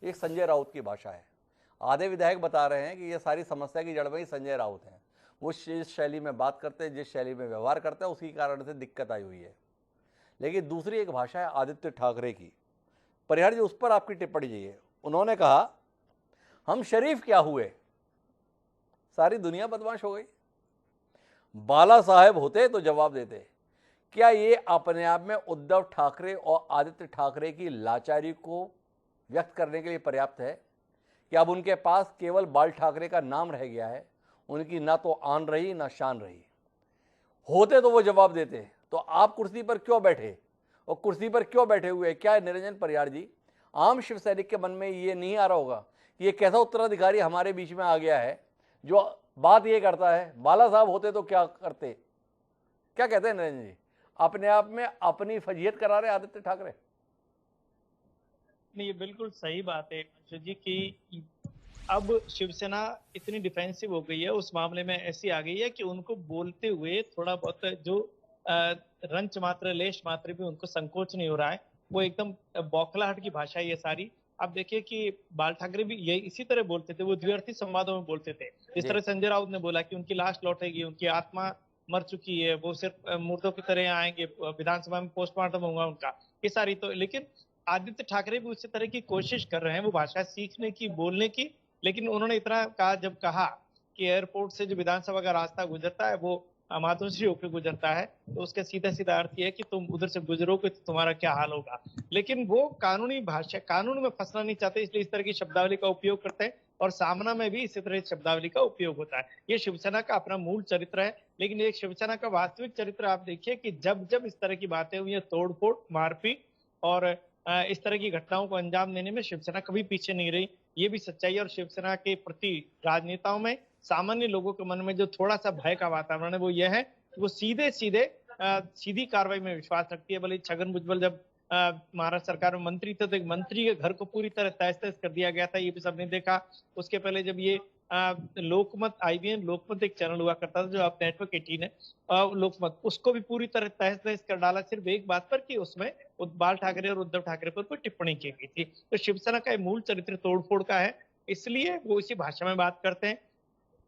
एक संजय राउत की भाषा है। आधे विधायक बता रहे हैं कि ये सारी समस्या की जड़ में ही संजय राउत हैं। वो जिस शैली में बात करते हैं, जिस शैली में व्यवहार करते हैं, उसी कारण से दिक्कत आई हुई है। लेकिन दूसरी एक भाषा है आदित्य ठाकरे की। परिहार जी, उस पर आपकी टिप्पणी चाहिए। उन्होंने कहा हम शरीफ क्या हुए, सारी दुनिया बदमाश हो गई। बाला साहेब होते तो जवाब देते। क्या ये अपने आप में उद्धव ठाकरे और आदित्य ठाकरे की लाचारी को व्यक्त करने के लिए पर्याप्त है कि अब उनके पास केवल बाल ठाकरे का नाम रह गया है, उनकी ना तो आन रही ना शान रही? होते तो वो जवाब देते। तो आप कुर्सी पर क्यों बैठे, और कुर्सी पर क्यों बैठे हुए? क्या निरंजन परिहार जी, आम शिव सैनिक के मन में ये नहीं आ रहा होगा कि ये कैसा उत्तराधिकारी हमारे बीच में आ गया है जो बात ये करता है, बाला साहब होते तो क्या करते? क्या कहते हैं निरंजन जी, अपने आप में अपनी फजीयत करा रहे आदित्य ठाकरे? नहीं, ये बिल्कुल सही बात है अंशु जी कि अब शिवसेना इतनी डिफेंसिव हो गई है, उस मामले में ऐसी आ गई है कि उनको बोलते हुए थोड़ा बहुत जो रंच मात्र लेश मात्र भी उनको संकोच नहीं हो रहा है। वो एकदम बौखलाहट की भाषा है ये सारी। आप देखिए कि बाल ठाकरे भी यही इसी तरह बोलते थे, वो द्व्यर्थी संवादों में बोलते थे। जिस तरह संजय राउत ने बोला कि उनकी लाश लौटेगी, उनकी आत्मा मर चुकी है, वो सिर्फ मुर्दों की तरह आएंगे, विधानसभा में पोस्टमार्टम होगा उनका, ये सारी। तो लेकिन आदित्य ठाकरे भी उसी तरह की कोशिश कर रहे हैं वो भाषा सीखने की, बोलने की। लेकिन उन्होंने इतना कहा, जब कहा कि एयरपोर्ट से जो विधानसभा का रास्ता गुजरता है वो मातोश्री होकर गुजरता है, तो उसका सीधा सीधा अर्थ यह है कि तुम उधर से गुजरोगे तो तुम्हारा क्या हाल होगा। लेकिन वो कानूनी भाषा, कानून में फंसना नहीं चाहते, इसलिए इस तरह की शब्दावली का उपयोग करते हैं। और सामना में भी इसी तरह शब्दावली का उपयोग होता है। ये शिवसेना का अपना मूल चरित्र है। लेकिन एक शिवसेना का वास्तविक चरित्र आप देखिए कि जब जब इस तरह की बातें हुई है, तोड़फोड़, मारपीट और इस तरह की घटनाओं को अंजाम देने में शिवसेना कभी पीछे नहीं रही। ये भी सच्चाई है। और शिवसेना के प्रति राजनेताओं में, सामान्य लोगों के मन में जो थोड़ा सा भय का वातावरण है वो यह है कि वो सीधे सीधे सीधी कार्रवाई में विश्वास रखती है। भले छगन भुजबल जब महाराष्ट्र सरकार में मंत्री थे तो एक मंत्री के घर को पूरी तरह तहस तहस कर दिया गया था, ये भी सबने देखा। उसके पहले जब ये लोकमत, IBN लोकमत एक चैनल हुआ करता था जो अब नेटवर्क 18 है, लोकमत, उसको भी पूरी तरह तहस तहस कर डाला सिर्फ एक बात पर कि उसमें बाल ठाकरे और उद्धव ठाकरे पर कोई टिप्पणी की गई थी। तो शिवसेना का मूल चरित्र तोड़फोड़ का है, इसलिए वो इसी भाषा में बात करते हैं।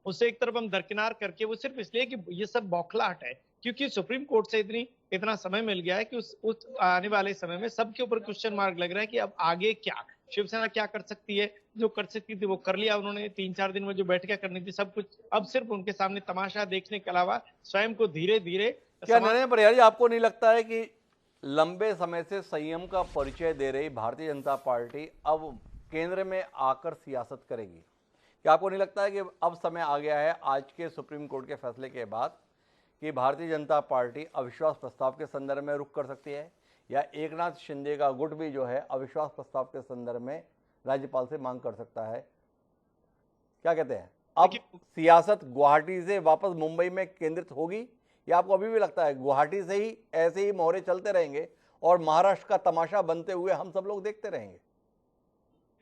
उसे एक तरफ हम दरकिनार करके, वो सिर्फ इसलिए कि ये सब बौखलाहट है, क्योंकि सुप्रीम कोर्ट से इतना समय मिल गया है कि उस आने वाले समय में सबके ऊपर क्वेश्चन मार्क लग रहा है कि अब आगे क्या, शिवसेना क्या कर सकती है। जो कर सकती थी वो कर लिया उन्होंने, 3-4 दिन में जो बैठकें करनी थी सब कुछ, अब सिर्फ उनके सामने तमाशा देखने के अलावा स्वयं को धीरे धीरे। क्या नरेंद्र परिहार जी, आपको नहीं लगता है कि लंबे समय से संयम का परिचय दे रही भारतीय जनता पार्टी अब केंद्र में आकर सियासत करेगी? क्या आपको नहीं लगता है कि अब समय आ गया है आज के सुप्रीम कोर्ट के फैसले के बाद कि भारतीय जनता पार्टी अविश्वास प्रस्ताव के संदर्भ में रुख कर सकती है, या एकनाथ शिंदे का गुट भी जो है अविश्वास प्रस्ताव के संदर्भ में राज्यपाल से मांग कर सकता है? क्या कहते हैं, अब सियासत गुवाहाटी से वापस मुंबई में केंद्रित होगी, या आपको अभी भी लगता है गुवाहाटी से ही ऐसे ही मोहरे चलते रहेंगे और महाराष्ट्र का तमाशा बनते हुए हम सब लोग देखते रहेंगे?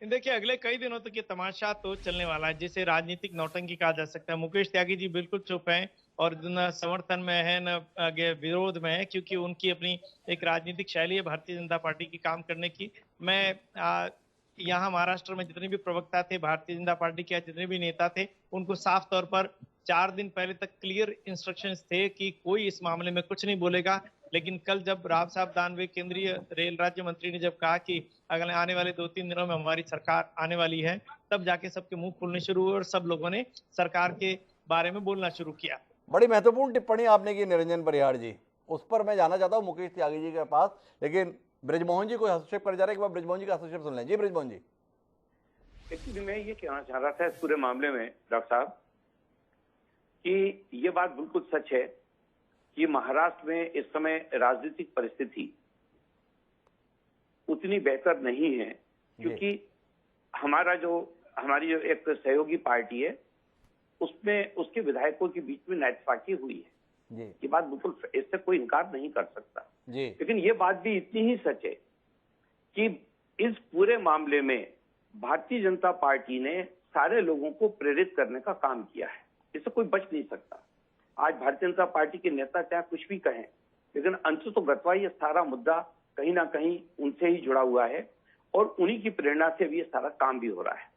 देखिए, अगले कई दिनों तक ये तमाशा तो चलने वाला है, जिसे राजनीतिक नौटंकी कहा जा सकता है। मुकेश त्यागी जी बिल्कुल चुप हैं और न समर्थन में है न आगे विरोध में है, क्योंकि उनकी अपनी एक राजनीतिक शैली है भारतीय जनता पार्टी की काम करने की। मैं यहाँ महाराष्ट्र में जितने भी प्रवक्ता थे भारतीय जनता पार्टी के, जितने भी नेता थे, उनको साफ तौर पर 4 दिन पहले तक क्लियर इंस्ट्रक्शंस थे कि कोई इस मामले में कुछ नहीं बोलेगा। लेकिन कल जब राव साहब दानवे, केंद्रीय रेल राज्य मंत्री, ने जब कहा कि अगले आने वाले 2-3 दिनों में हमारी सरकार आने वाली है, तब जाके सबके मुंह खुलने शुरू हुए और सब लोगों ने सरकार के बारे में बोलना शुरू किया। बड़ी महत्वपूर्ण टिप्पणी आपने की निरंजन परिहार जी, उस पर मैं जाना चाहता हूँ मुकेश त्यागी जी के पास, लेकिन ब्रिजमोहन जी कोई हस्तक्षेप कर जा रहे हैं। एक बार ब्रिजमोहन जी का हस्तक्षेप सुन लें। जी ब्रिजमोहन जी। एक्चुअली मैं ये कहना चाह रहा था इस पूरे मामले में डॉक्टर साहब कि ये बात बिल्कुल सच है कि महाराष्ट्र में इस समय राजनीतिक परिस्थिति उतनी बेहतर नहीं है, क्योंकि हमारी जो एक सहयोगी पार्टी है उसमें उसके विधायकों के बीच में नाइटपार्टी हुई है जी। ये बात बिल्कुल, इससे कोई इनकार नहीं कर सकता जी। लेकिन ये बात भी इतनी ही सच है कि इस पूरे मामले में भारतीय जनता पार्टी ने सारे लोगों को प्रेरित करने का काम किया है, इससे कोई बच नहीं सकता। आज भारतीय जनता पार्टी के नेता चाहे कुछ भी कहें, लेकिन अंततोगत्वा ये सारा मुद्दा कहीं ना कहीं उनसे ही जुड़ा हुआ है और उन्हीं की प्रेरणा से भी ये सारा काम भी हो रहा है।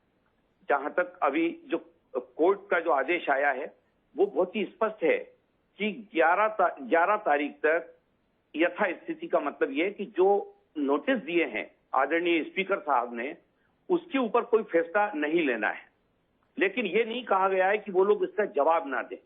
जहां तक अभी जो कोर्ट का जो आदेश आया है वो बहुत ही स्पष्ट है कि 11 तारीख तक यथास्थिति का मतलब ये है कि जो नोटिस दिए हैं आदरणीय स्पीकर साहब ने, उसके ऊपर कोई फैसला नहीं लेना है। लेकिन ये नहीं कहा गया है कि वो लोग इसका जवाब ना दें,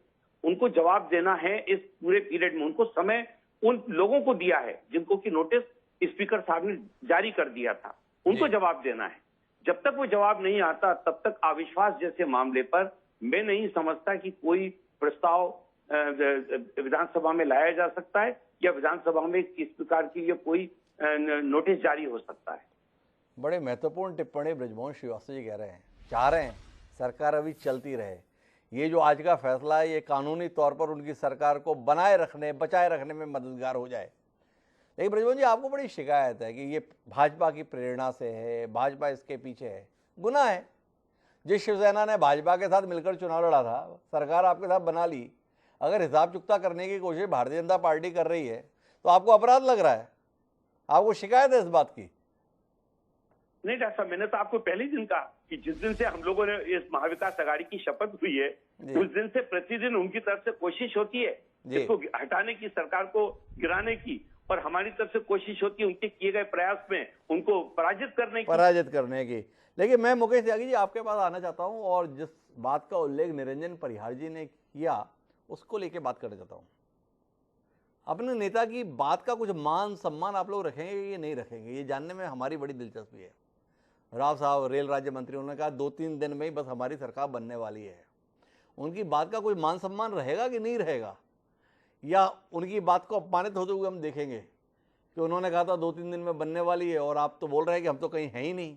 उनको जवाब देना है इस पूरे पीरियड में। उनको समय उन लोगों को दिया है जिनको की नोटिस स्पीकर साहब ने जारी कर दिया था, उनको जवाब देना है। जब तक वो जवाब नहीं आता तब तक अविश्वास जैसे मामले पर मैं नहीं समझता कि कोई प्रस्ताव विधानसभा में लाया जा सकता है या विधानसभा में किस प्रकार की ये कोई नोटिस जारी हो सकता है। बड़े महत्वपूर्ण टिप्पणी बृजमोहन श्रीवास्तव जी कह रहे हैं, चाह रहे हैं सरकार अभी चलती रहे। ये जो आज का फैसला है ये कानूनी तौर पर उनकी सरकार को बनाए रखने बचाए रखने में मददगार हो जाए। लेकिन बृजमोहन जी, आपको बड़ी शिकायत है कि ये भाजपा की प्रेरणा से है, भाजपा इसके पीछे है। गुनाह है। जिस शिवसेना ने भाजपा के साथ मिलकर चुनाव लड़ा था, सरकार आपके साथ बना ली, अगर हिसाब चुकता करने की कोशिश भारतीय जनता पार्टी कर रही है तो आपको अपराध लग रहा है, आपको शिकायत है इस बात की? नहीं डॉक्टर साहब, मैंने तो आपको पहले ही दिन कहा कि जिस दिन से हम लोगों ने इस महाविकास अघाड़ी की शपथ हुई है उस दिन से प्रतिदिन उनकी तरफ से कोशिश होती है इसको हटाने की, सरकार को गिराने की, और हमारी तरफ से कोशिश होती है उनके किए गए प्रयास में उनको पराजित करने की। लेकिन मैं मुकेश त्यागी जी आपके पास आना चाहता हूं और जिस बात का उल्लेख निरंजन परिहार जी ने किया उसको लेके बात करना चाहता हूं। अपने नेता की बात का कुछ मान सम्मान आप लोग रखेंगे ये नहीं रखेंगे, ये जानने में हमारी बड़ी दिलचस्पी है। राव साहब रेल राज्य मंत्री, उन्होंने कहा 2-3 दिन में ही बस हमारी सरकार बनने वाली है। उनकी बात का कोई मान सम्मान रहेगा कि नहीं रहेगा, या उनकी बात को अपमानित होते हुए हम देखेंगे कि उन्होंने कहा था 2-3 दिन में बनने वाली है और आप तो बोल रहे हैं कि हम तो कहीं हैं ही नहीं।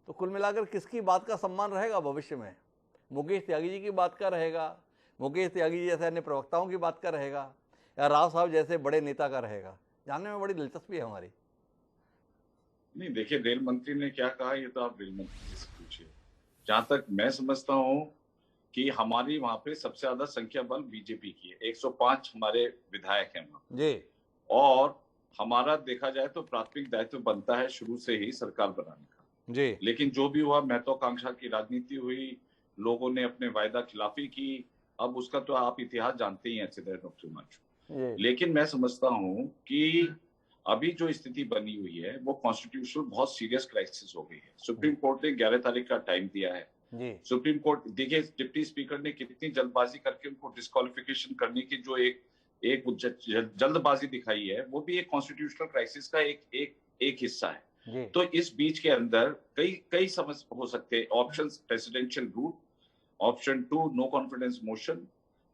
तो कुल मिलाकर किसकी बात का सम्मान रहेगा भविष्य में? मुकेश त्यागी जी की बात का रहेगा, मुकेश त्यागी जी जैसे अन्य प्रवक्ताओं की बात का रहेगा, या राव साहब जैसे बड़े नेता का रहेगा? जानने में बड़ी दिलचस्पी है हमारी। नहीं देखिए, रेल मंत्री ने क्या कहा ये तो आप रेल मंत्री जी से पूछिए। जहां तक मैं समझता हूं कि हमारी वहां पे सबसे ज्यादा संख्या बल बीजेपी की है, 105 हमारे विधायक हैं वहां जी, और हमारा देखा जाए तो प्राथमिक दायित्व बनता है शुरू से ही सरकार बनाने का जी। लेकिन जो भी हुआ, महत्वाकांक्षा की राजनीति हुई, लोगों ने अपने वायदा खिलाफी की, अब उसका तो आप इतिहास जानते ही हैं अच्छी तरह डॉक्टर हिमांशु। लेकिन मैं समझता हूं कि अभी जो स्थिति बनी हुई है वो कॉन्स्टिट्यूशनल बहुत सीरियस क्राइसिस हो गई है। सुप्रीम कोर्ट ने 11 तारीख का टाइम दिया है जी। सुप्रीम कोर्ट, देखिए डिप्टी स्पीकर ने कितनी जल्दबाजी करके उनको डिस्क्वालिफिकेशन करने की जो एक जल्दबाजी दिखाई है, वो भी एक कॉन्स्टिट्यूशनल क्राइसिस का एक हिस्सा है। तो इस बीच के अंदर कई समस्या हो सकते हैं। Option presidential route, option 2 no confidence motion,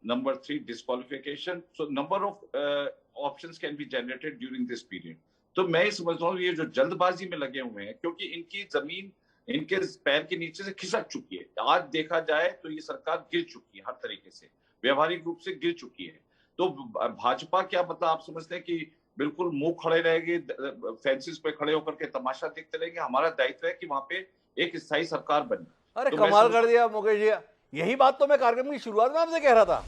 number 3 disqualification. So number of options can be generated during this period. तो मैं ये समझता हूँ ये जो जल्दबाजी में लगे हुए हैं, क्योंकि इनकी जमीन इनके पैर के नीचे से खिसक चुकी है। आज देखा जाए तो ये सरकार गिर चुकी है, हर तरीके से व्यवहारिक रूप से गिर चुकी है। तो भाजपा क्या मतलब आप समझते हैं कि बिल्कुल मुंह खड़े रहेंगे, फेंसिस पे खड़े होकर के तमाशा देखते रहेंगे? हमारा दायित्व है कि वहां पे एक स्थायी सरकार बने। अरे तो कमाल कर दिया मुकेश जी, यही बात तो मैं कार्यक्रम की शुरुआत में आपसे कह रहा था।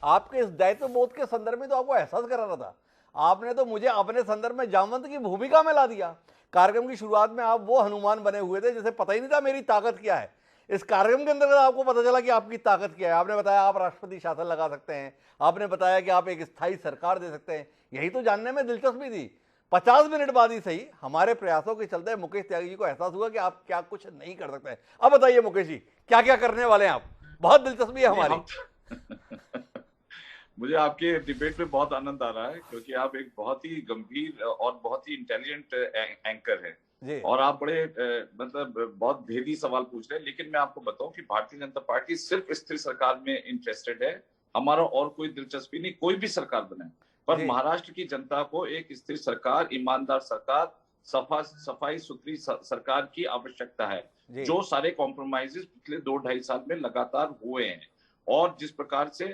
आपके इस दायित्व बोध के संदर्भ में तो आपको एहसास करा रहा था, आपने तो मुझे अपने संदर्भ में जामवंत की भूमिका में ला दिया। कार्यक्रम की शुरुआत में आप वो हनुमान बने हुए थे जिसे पता ही नहीं था मेरी ताकत क्या है। इस कार्यक्रम के अंतर्गत आपको पता चला कि आपकी ताकत क्या है। आपने बताया आप राष्ट्रपति शासन लगा सकते हैं, आपने बताया कि आप एक स्थायी सरकार दे सकते हैं। यही तो जानने में दिलचस्पी थी। 50 मिनट बाद ही सही हमारे प्रयासों के चलते मुकेश त्यागी जी को एहसास हुआ कि आप क्या कुछ नहीं कर सकते हैं। अब बताइए मुकेश जी, क्या क्या करने वाले हैं आप? बहुत दिलचस्पी है हमारी। मुझे आपके डिबेट में बहुत आनंद आ रहा है, क्योंकि आप एक बहुत ही गंभीर और बहुत ही इंटेलिजेंट एंकर हैं और आप बड़े मतलब बहुत भेदी सवाल पूछ रहे हैं। लेकिन मैं आपको बताऊं कि भारतीय जनता पार्टी सिर्फ स्थिर सरकार में इंटरेस्टेड है। हमारा और कोई दिलचस्पी नहीं, कोई भी सरकार बनाए, पर महाराष्ट्र की जनता को एक स्थिर सरकार, ईमानदार सरकार, सफाई सुथरी सरकार की आवश्यकता है। जो सारे कॉम्प्रोमाइजेस पिछले 2-2.5 साल में लगातार हुए हैं, और जिस प्रकार से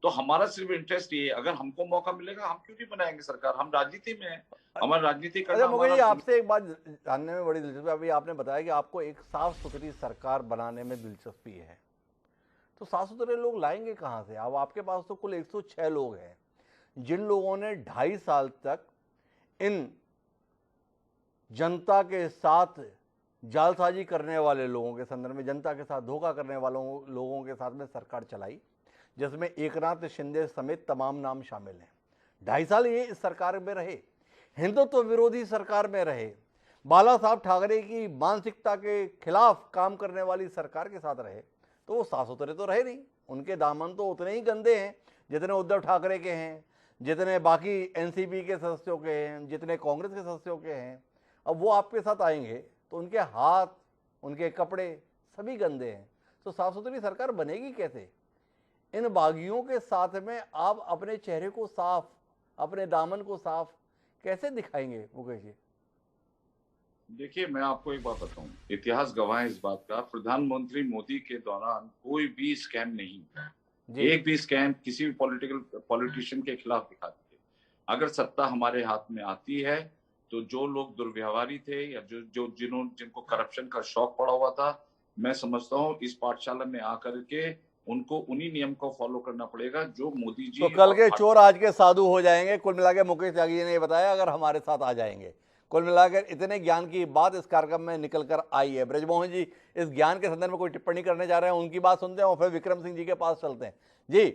तो हमारा सिर्फ इंटरेस्ट ये है, अगर हमको मौका मिलेगा हम क्यों नहीं बनाएंगे सरकार, हम राजनीति में हैं, हमारी राजनीति करना अच्छा मुकेश जी, हमारा। आपसे एक बात जानने में बड़ी दिलचस्पी, अभी आपने बताया कि आपको एक साफ सुथरी सरकार बनाने में दिलचस्पी है, तो साफ सुथरे लोग लाएंगे कहाँ से? अब आपके पास तो कुल 106 लोग हैं जिन लोगों ने 2.5 साल तक इन जनता के साथ जालसाजी करने वाले लोगों के संदर्भ में, जनता के साथ धोखा करने वालों लोगों के साथ में सरकार चलाई, जिसमें एकनाथ शिंदे समेत तमाम नाम शामिल हैं। 2.5 साल ये इस सरकार में रहे, हिंदुत्व विरोधी सरकार में रहे, बाला साहब ठाकरे की मानसिकता के खिलाफ काम करने वाली सरकार के साथ रहे, तो वो साफ सुथरे तो रहे नहीं। उनके दामन तो उतने ही गंदे हैं जितने उद्धव ठाकरे के हैं, जितने बाकी एनसीपी के सदस्यों के हैं, जितने कांग्रेस के सदस्यों के हैं। अब वो आपके साथ आएंगे तो उनके हाथ, उनके कपड़े सभी गंदे हैं, तो साफ सुथरी सरकार बनेगी कैसे? इन बागियों के साथ में आप अपने चेहरे को साफ, अपने दामन को साफ कैसे दिखाएंगे मुकेश जी? देखिए, मैं आपको एक बात बताऊं, इतिहास गवाह है इस बात का, प्रधानमंत्री मोदी के दौरान कोई भी स्कैम नहीं हुआ, एक भी स्कैम किसी भी पॉलिटिशियन के खिलाफ दिखा दीजिए। अगर सत्ता हमारे हाथ में आती है तो जो लोग दुर्व्यवहारी थे या जिनको करप्शन का शौक पड़ा हुआ था, मैं समझता हूँ इस पाठशाला में आकर के उनको उन्हीं नियम को फॉलो करना पड़ेगा जो मोदी जी। तो कल के चोर आज के साधु हो जाएंगे, कुल मिलाकर मुकेश त्यागी जी ने बताया, अगर हमारे साथ आ जाएंगे। कुल मिलाकर इतने ज्ञान की बात इस कार्यक्रम में निकल कर आई है। ब्रजमोहन जी इस ज्ञान के संदर्भ में कोई टिप्पणी करने जा रहे हैं, उनकी बात सुनते हैं और फिर विक्रम सिंह जी के पास चलते हैं। जी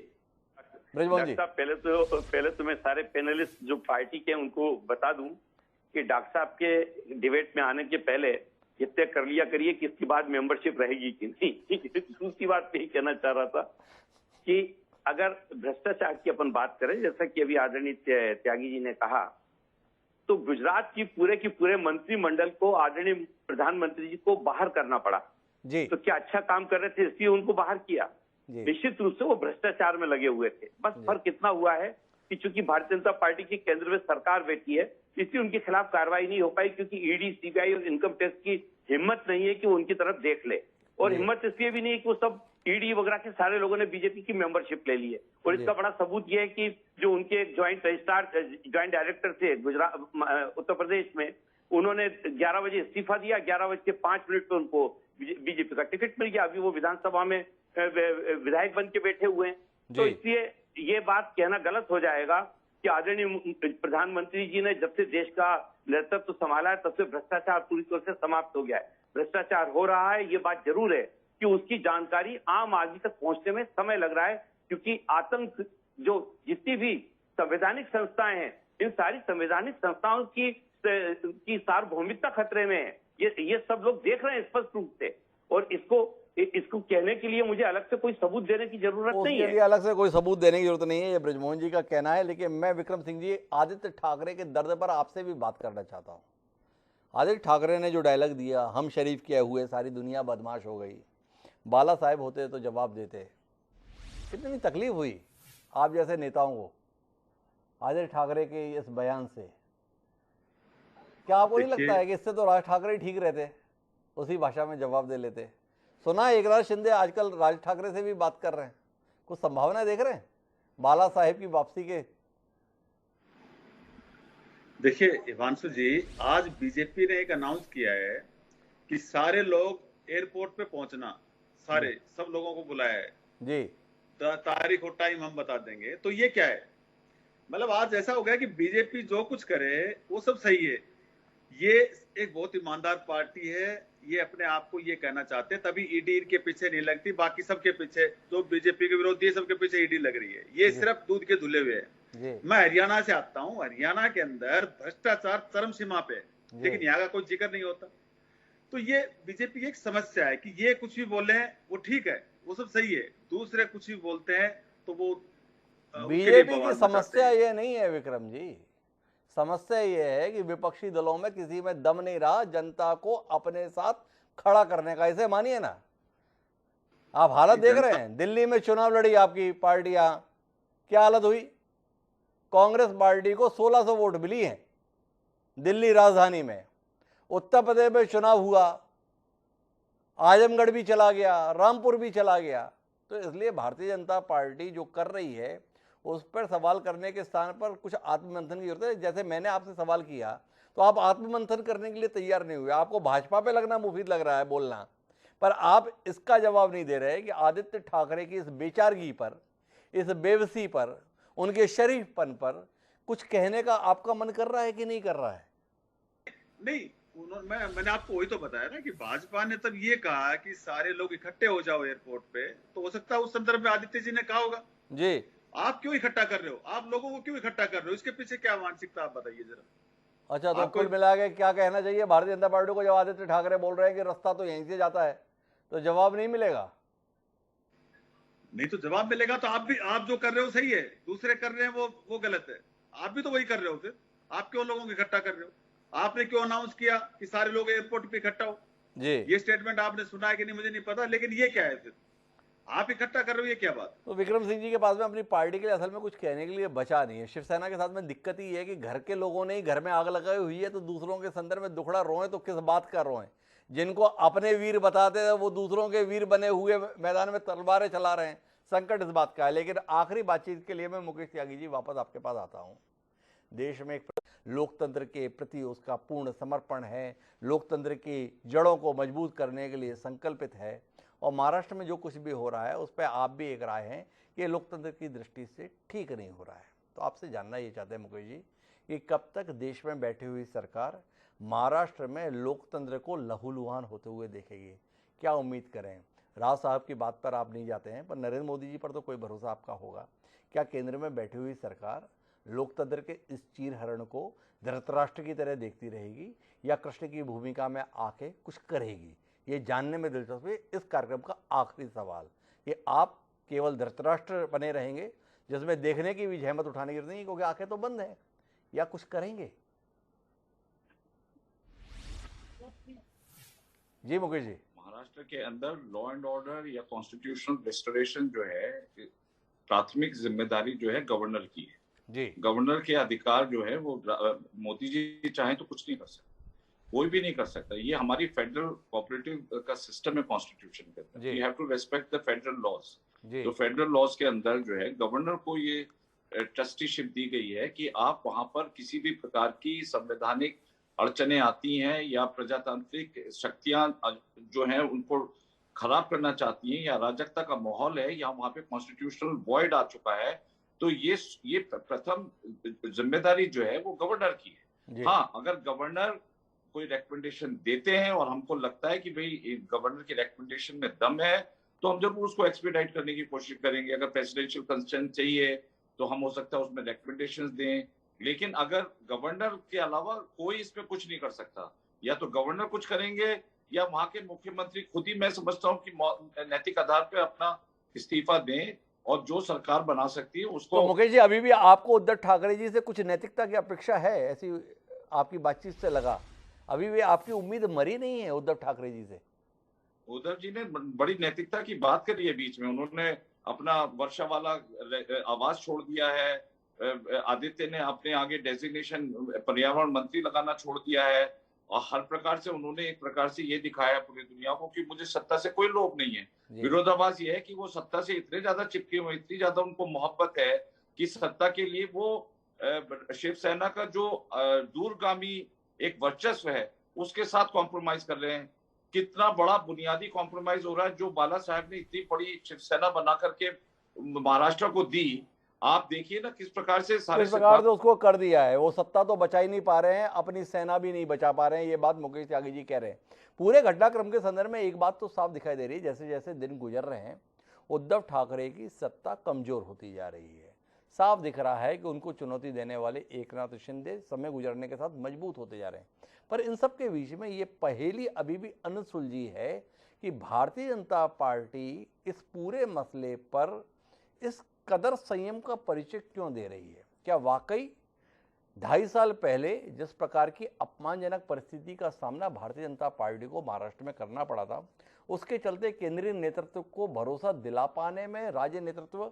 ब्रजमोहन जी। पहले तो मैं सारे पैनलिस्ट जो पार्टी के उनको बता दूं कि डॉक्टर साहब के डिबेट में आने के पहले ये तय कर लिया करिए कि इसके बाद मेंबरशिप रहेगी कि नहीं। दूसरी बात यही कहना चाह रहा था कि अगर भ्रष्टाचार की अपन बात करें, जैसा कि अभी आदरणीय त्यागी जी ने कहा, तो गुजरात की पूरे मंत्रिमंडल को आदरणीय प्रधानमंत्री जी को बाहर करना पड़ा जी। तो क्या अच्छा काम कर रहे थे इसलिए उनको बाहर किया? निश्चित रूप से वो भ्रष्टाचार में लगे हुए थे। बस फर्क इतना हुआ है कि चूंकि भारतीय जनता पार्टी की केंद्र में सरकार बैठी है, इसलिए उनके खिलाफ कार्रवाई नहीं हो पाई, क्योंकि ईडी, सीबीआई और इनकम टैक्स की हिम्मत नहीं है कि वो उनकी तरफ देख ले। और हिम्मत इसलिए भी नहीं है कि वो सब ईडी वगैरह के सारे लोगों ने बीजेपी की मेंबरशिप ले ली है। और इसका बड़ा सबूत ये है कि जो उनके ज्वाइंट डायरेक्टर थे गुजरात, उत्तर प्रदेश में, उन्होंने 11 बजे इस्तीफा दिया, 11:05 पे उनको बीजेपी का टिकट मिल गया। अभी वो विधानसभा में विधायक बन के बैठे हुए हैं। तो इसलिए ये बात कहना गलत हो जाएगा कि आदरणीय प्रधानमंत्री जी ने जब से देश का नेतृत्व संभाला है तब से भ्रष्टाचार पूरी तरह से समाप्त हो गया है। भ्रष्टाचार हो रहा है, ये बात जरूर है कि उसकी जानकारी आम आदमी तक पहुंचने में समय लग रहा है, क्योंकि आतंक, जो जितनी भी संवैधानिक संस्थाएं हैं, इन सारी संवैधानिक संस्थाओं की सार्वभौमिकता खतरे में है। ये सब लोग देख रहे हैं स्पष्ट रूप से। और इसको कहने के लिए मुझे अलग से कोई सबूत देने की जरूरत नहीं है। उसके लिए अलग से कोई सबूत देने की जरूरत नहीं है, ये ब्रजमोहन जी का कहना है। लेकिन मैं विक्रम सिंह जी, आदित्य ठाकरे के दर्द पर आपसे भी बात करना चाहता हूँ। आदित्य ठाकरे ने जो डायलॉग दिया, हम शरीफ किए हुए सारी दुनिया बदमाश हो गई, बाला साहब होते तो जवाब देते, कितनी तकलीफ हुई आप जैसे नेताओं को आदित्य ठाकरे के इस बयान से। क्या आपको नहीं लगता है कि इससे तो राज ठाकरे ठीक रहते, उसी भाषा में जवाब दे लेते? सुना है एकनाथ शिंदे आजकल राज ठाकरे से भी बात कर रहे हैं, कुछ संभावना देख रहे हैं बाला साहेब की वापसी के? देखिए हिमांशु जी, आज बीजेपी ने एक अनाउंस किया है कि सारे लोग एयरपोर्ट पे पहुंचना, सारे सब लोगों को बुलाया है जी। तारीख और टाइम हम बता देंगे। तो ये क्या है, मतलब आज ऐसा हो गया कि बीजेपी जो कुछ करे वो सब सही है। ये एक बहुत ईमानदार पार्टी है, ये अपने आप को ये कहना चाहते हैं, तभी ईडी के पीछे नहीं लगती। बाकी सबके पीछे, जो बीजेपी के विरोधी है, सबके पीछे ईडी लग रही है। ये सिर्फ दूध के धुले हुए हैं। मैं हरियाणा से आता हूँ, हरियाणा के अंदर भ्रष्टाचार चरम सीमा पे, लेकिन यहाँ का कोई जिक्र नहीं होता। तो ये बीजेपी की एक समस्या है कि ये कुछ भी बोले हैं वो ठीक है, वो सब सही है, दूसरे कुछ भी बोलते हैं तो वो बीजेपी की समस्या ये नहीं है विक्रम जी, समस्या ये है कि विपक्षी दलों में किसी में दम नहीं रहा जनता को अपने साथ खड़ा करने का। इसे मानिए ना, आप हालत देख रहे हैं। दिल्ली में चुनाव लड़ी आपकी पार्टियां, क्या हालत हुई? कांग्रेस पार्टी को 1600 वोट मिली हैं दिल्ली राजधानी में। उत्तर प्रदेश में चुनाव हुआ, आजमगढ़ भी चला गया, रामपुर भी चला गया, तो इसलिए भारतीय जनता पार्टी जो कर रही है उस पर सवाल करने के स्थान पर कुछ आत्ममंथन की जरूरत है। जैसे मैंने आपसे सवाल किया तो आप आत्ममंथन करने के लिए तैयार नहीं हुए, आपको भाजपा पे लगना मुफीद लग रहा है बोलना, पर आप इसका जवाब नहीं दे रहे कि आदित्य ठाकरे की इस बेचारगी पर, इस बेबसी पर, उनके शरीफपन पर कुछ कहने का आपका मन कर रहा है कि नहीं कर रहा है? नहीं, मैंने आपको वही तो बताया ना कि भाजपा ने तब ये कहा कि सारे लोग इकट्ठे हो जाओ एयरपोर्ट पे, तो हो सकता है उस संदर्भ में आदित्य जी ने कहा होगा जी आप क्यों इकट्ठा कर रहे हो, आप लोगों को क्यों इकट्ठा कर रहे हो, इसके पीछे क्या मानसिकता आप बताइए जरा। अच्छा, तो कुल मिला के क्या कहना चाहिए भारतीय जनता पार्टी को? जब आदित्य ठाकरे बोल रहे हैं कि रास्ता तो यहीं से जाता है, तो जवाब नहीं मिलेगा? नहीं तो जवाब मिलेगा तो आप जो कर रहे हो सही है, दूसरे कर रहे हैं वो गलत है। आप भी तो वही कर रहे हो, फिर आप क्यों लोगों को इकट्ठा कर रहे हो? आपने क्यों अनाउंस किया कि सारे लोग एयरपोर्ट पे इकट्ठा हो? जी, ये स्टेटमेंट आपने सुना है कि नहीं मुझे नहीं पता, लेकिन ये क्या है, फिर आप इकट्ठा कर रहे हो, ये क्या बात? तो विक्रम सिंह जी के पास में अपनी पार्टी के लिए असल में कुछ कहने के लिए बचा नहीं है। शिवसेना के साथ में दिक्कत ही है कि घर के लोगों ने ही घर में आग लगाई हुई है, तो दूसरों के संदर्भ में दुखड़ा रोए तो किस बात का रोए? जिनको अपने वीर बताते थे वो दूसरों के वीर बने हुए मैदान में तलवारें चला रहे हैं। संकट इस बात का है। लेकिन आखिरी बातचीत के लिए मैं मुकेश त्यागी जी वापस आपके पास आता हूँ। देश में एक लोकतंत्र के प्रति उसका पूर्ण समर्पण है, लोकतंत्र की जड़ों को मजबूत करने के लिए संकल्पित है, और महाराष्ट्र में जो कुछ भी हो रहा है उस पर आप भी एक राय हैं कि लोकतंत्र की दृष्टि से ठीक नहीं हो रहा है। तो आपसे जानना ये चाहते हैं मुकेश जी कि कब तक देश में बैठी हुई सरकार महाराष्ट्र में लोकतंत्र को लहूलुहान होते हुए देखेगी? क्या उम्मीद करें? राव साहब की बात पर आप नहीं जाते हैं, पर नरेंद्र मोदी जी पर तो कोई भरोसा आपका होगा। क्या केंद्र में बैठी हुई सरकार लोकतंत्र के इस चीरहरण को धृतराष्ट्र की तरह देखती रहेगी या कृष्ण की भूमिका में आके कुछ करेगी? ये जानने में दिलचस्पी। इस कार्यक्रम का आखिरी सवाल, ये आप केवल धृतराष्ट्र बने रहेंगे जिसमें देखने की भी जहमत उठाने की जरूरत नहीं क्योंकि आंखें तो बंद है, या कुछ करेंगे? जी मुकेश जी। महाराष्ट्र के अंदर लॉ एंड ऑर्डर या कॉन्स्टिट्यूशनल रेस्टोरेशन जो है प्राथमिक जिम्मेदारी जो है गवर्नर की है जी। गवर्नर के अधिकार जो है वो मोदी जी चाहे तो कुछ नहीं कर सकते, कोई भी नहीं कर सकता। ये हमारी फेडरल कोऑपरेटिव का सिस्टम है कॉन्स्टिट्यूशन के अंदर। We have to respect the federal laws. तो फेडरल लॉज के अंदर जो है गवर्नर को ये ट्रस्टीशिप दी गई है कि आप वहां पर किसी भी प्रकार की संवैधानिक अड़चने आती हैं या प्रजातांत्रिक शक्तियां जो हैं उनको खराब करना चाहती हैं या अराजकता का माहौल है या वहां पे कॉन्स्टिट्यूशनल वॉइड आ चुका है, तो ये प्रथम जिम्मेदारी जो है वो गवर्नर की है। हाँ, अगर गवर्नर कोई रेकमेंडेशन देते हैं और हमको लगता है कि भाई गवर्नर की रेकमेंडेशन में दम है तो हम जरूर उसको एक्सपीडाइट करने की कोशिश करेंगे। अगर प्रेसिडेंशियल कंसेंट चाहिए तो हम हो सकता है उसमें रेकमेंडेशंस दें, लेकिन अगर गवर्नर के अलावा कोई इसमें कुछ नहीं कर सकता। या तो गवर्नर कुछ करेंगे या वहां के मुख्यमंत्री खुद ही, मैं समझता हूँ कि नैतिक आधार पर अपना इस्तीफा दें और जो सरकार बना सकती है उसको। तो मुकेश जी, अभी भी आपको उद्धव ठाकरे जी से कुछ नैतिकता की अपेक्षा है? ऐसी आपकी बातचीत से लगा अभी भी आपकी उम्मीद मरी नहीं है उद्धव ठाकरे जी से? उद्धव जी ने बड़ी नैतिकता की बात करी है बीच में। उन्होंने अपना वर्षा वाला आवाज छोड़ दिया है। आदित्य ने अपने आगे डेजिग्नेशन पर्यावरण मंत्री लगाना छोड़ दिया है और हर प्रकार से उन्होंने एक प्रकार से ये दिखाया पूरी दुनिया को कि मुझे सत्ता से कोई लोभ नहीं है। विरोधाभास ये है कि वो सत्ता से इतने ज्यादा चिपके हुए, इतनी ज्यादा उनको मोहब्बत है कि सत्ता के लिए वो शिवसेना का जो दूरगामी एक वर्चस्व है उसके साथ कॉम्प्रोमाइज कर रहे हैं। कितना बड़ा बुनियादी कॉम्प्रोमाइज हो रहा है जो बाला साहब ने इतनी बड़ी शिवसेना बना करके महाराष्ट्र को दी। आप देखिए ना किस प्रकार से सारे प्रकार से उसको कर दिया है। वो सत्ता तो बचा ही नहीं पा रहे हैं, अपनी सेना भी नहीं बचा पा रहे हैं। ये बात मुकेश त्यागी जी कह रहे हैं। पूरे घटनाक्रम के संदर्भ में एक बात तो साफ दिखाई दे रही है, जैसे जैसे दिन गुजर रहे हैं उद्धव ठाकरे की सत्ता कमजोर होती जा रही है। साफ दिख रहा है कि उनको चुनौती देने वाले एकनाथ शिंदे समय गुजरने के साथ मजबूत होते जा रहे हैं। पर इन सब के बीच में ये पहेली अभी भी अनसुलझी है कि भारतीय जनता पार्टी इस पूरे मसले पर इस कदर संयम का परिचय क्यों दे रही है? क्या वाकई 2.5 साल पहले जिस प्रकार की अपमानजनक परिस्थिति का सामना भारतीय जनता पार्टी को महाराष्ट्र में करना पड़ा था, उसके चलते केंद्रीय नेतृत्व को भरोसा दिला पाने में राज्य नेतृत्व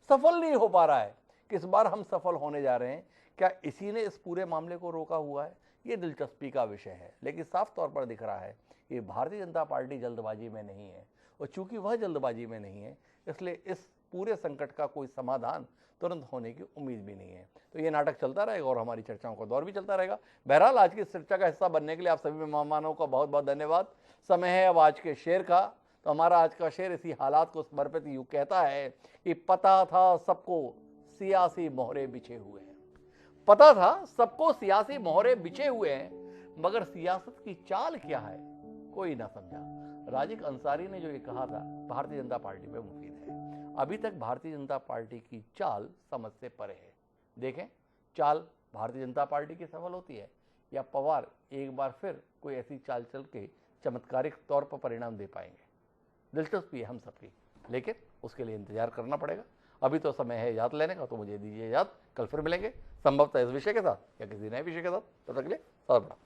सफल नहीं हो पा रहा है? किस बार हम सफल होने जा रहे हैं? क्या इसी ने इस पूरे मामले को रोका हुआ है? ये दिलचस्पी का विषय है। लेकिन साफ तौर पर दिख रहा है कि भारतीय जनता पार्टी जल्दबाजी में नहीं है, और चूंकि वह जल्दबाजी में नहीं है, इसलिए इस पूरे संकट का कोई समाधान तुरंत होने की उम्मीद भी नहीं है। तो ये नाटक चलता रहेगा और हमारी चर्चाओं का दौर भी चलता रहेगा। बहरहाल आज की इस चर्चा का हिस्सा बनने के लिए आप सभी मेहमानों का बहुत बहुत धन्यवाद। समय है अब आज के शेर का। तो हमारा आज का शेर इसी हालात को समर्पित यूं कहता है कि पता था सबको सियासी मोहरे बिछे हुए हैं। पता था सबको सियासी मोहरे बिछे हुए हैं, मगर सियासत की चाल क्या है कोई ना समझा। राजिक अंसारी ने जो ये कहा था भारतीय जनता पार्टी में मुफीद है। अभी तक भारतीय जनता पार्टी की चाल समझ से परे है। देखें चाल भारतीय जनता पार्टी की सफल होती है या पवार एक बार फिर कोई ऐसी चाल चल के चमत्कारिक तौर पर परिणाम दे पाएंगे। दिलचस्पी है हम सबकी, लेकिन उसके लिए इंतजार करना पड़ेगा। अभी तो समय है इजाज़त लेने का, तो मुझे दीजिए इजाज़त। कल फिर मिलेंगे संभवतः इस विषय के साथ या किसी नए विषय के साथ। तब तक के लिए सदा प्रणाम।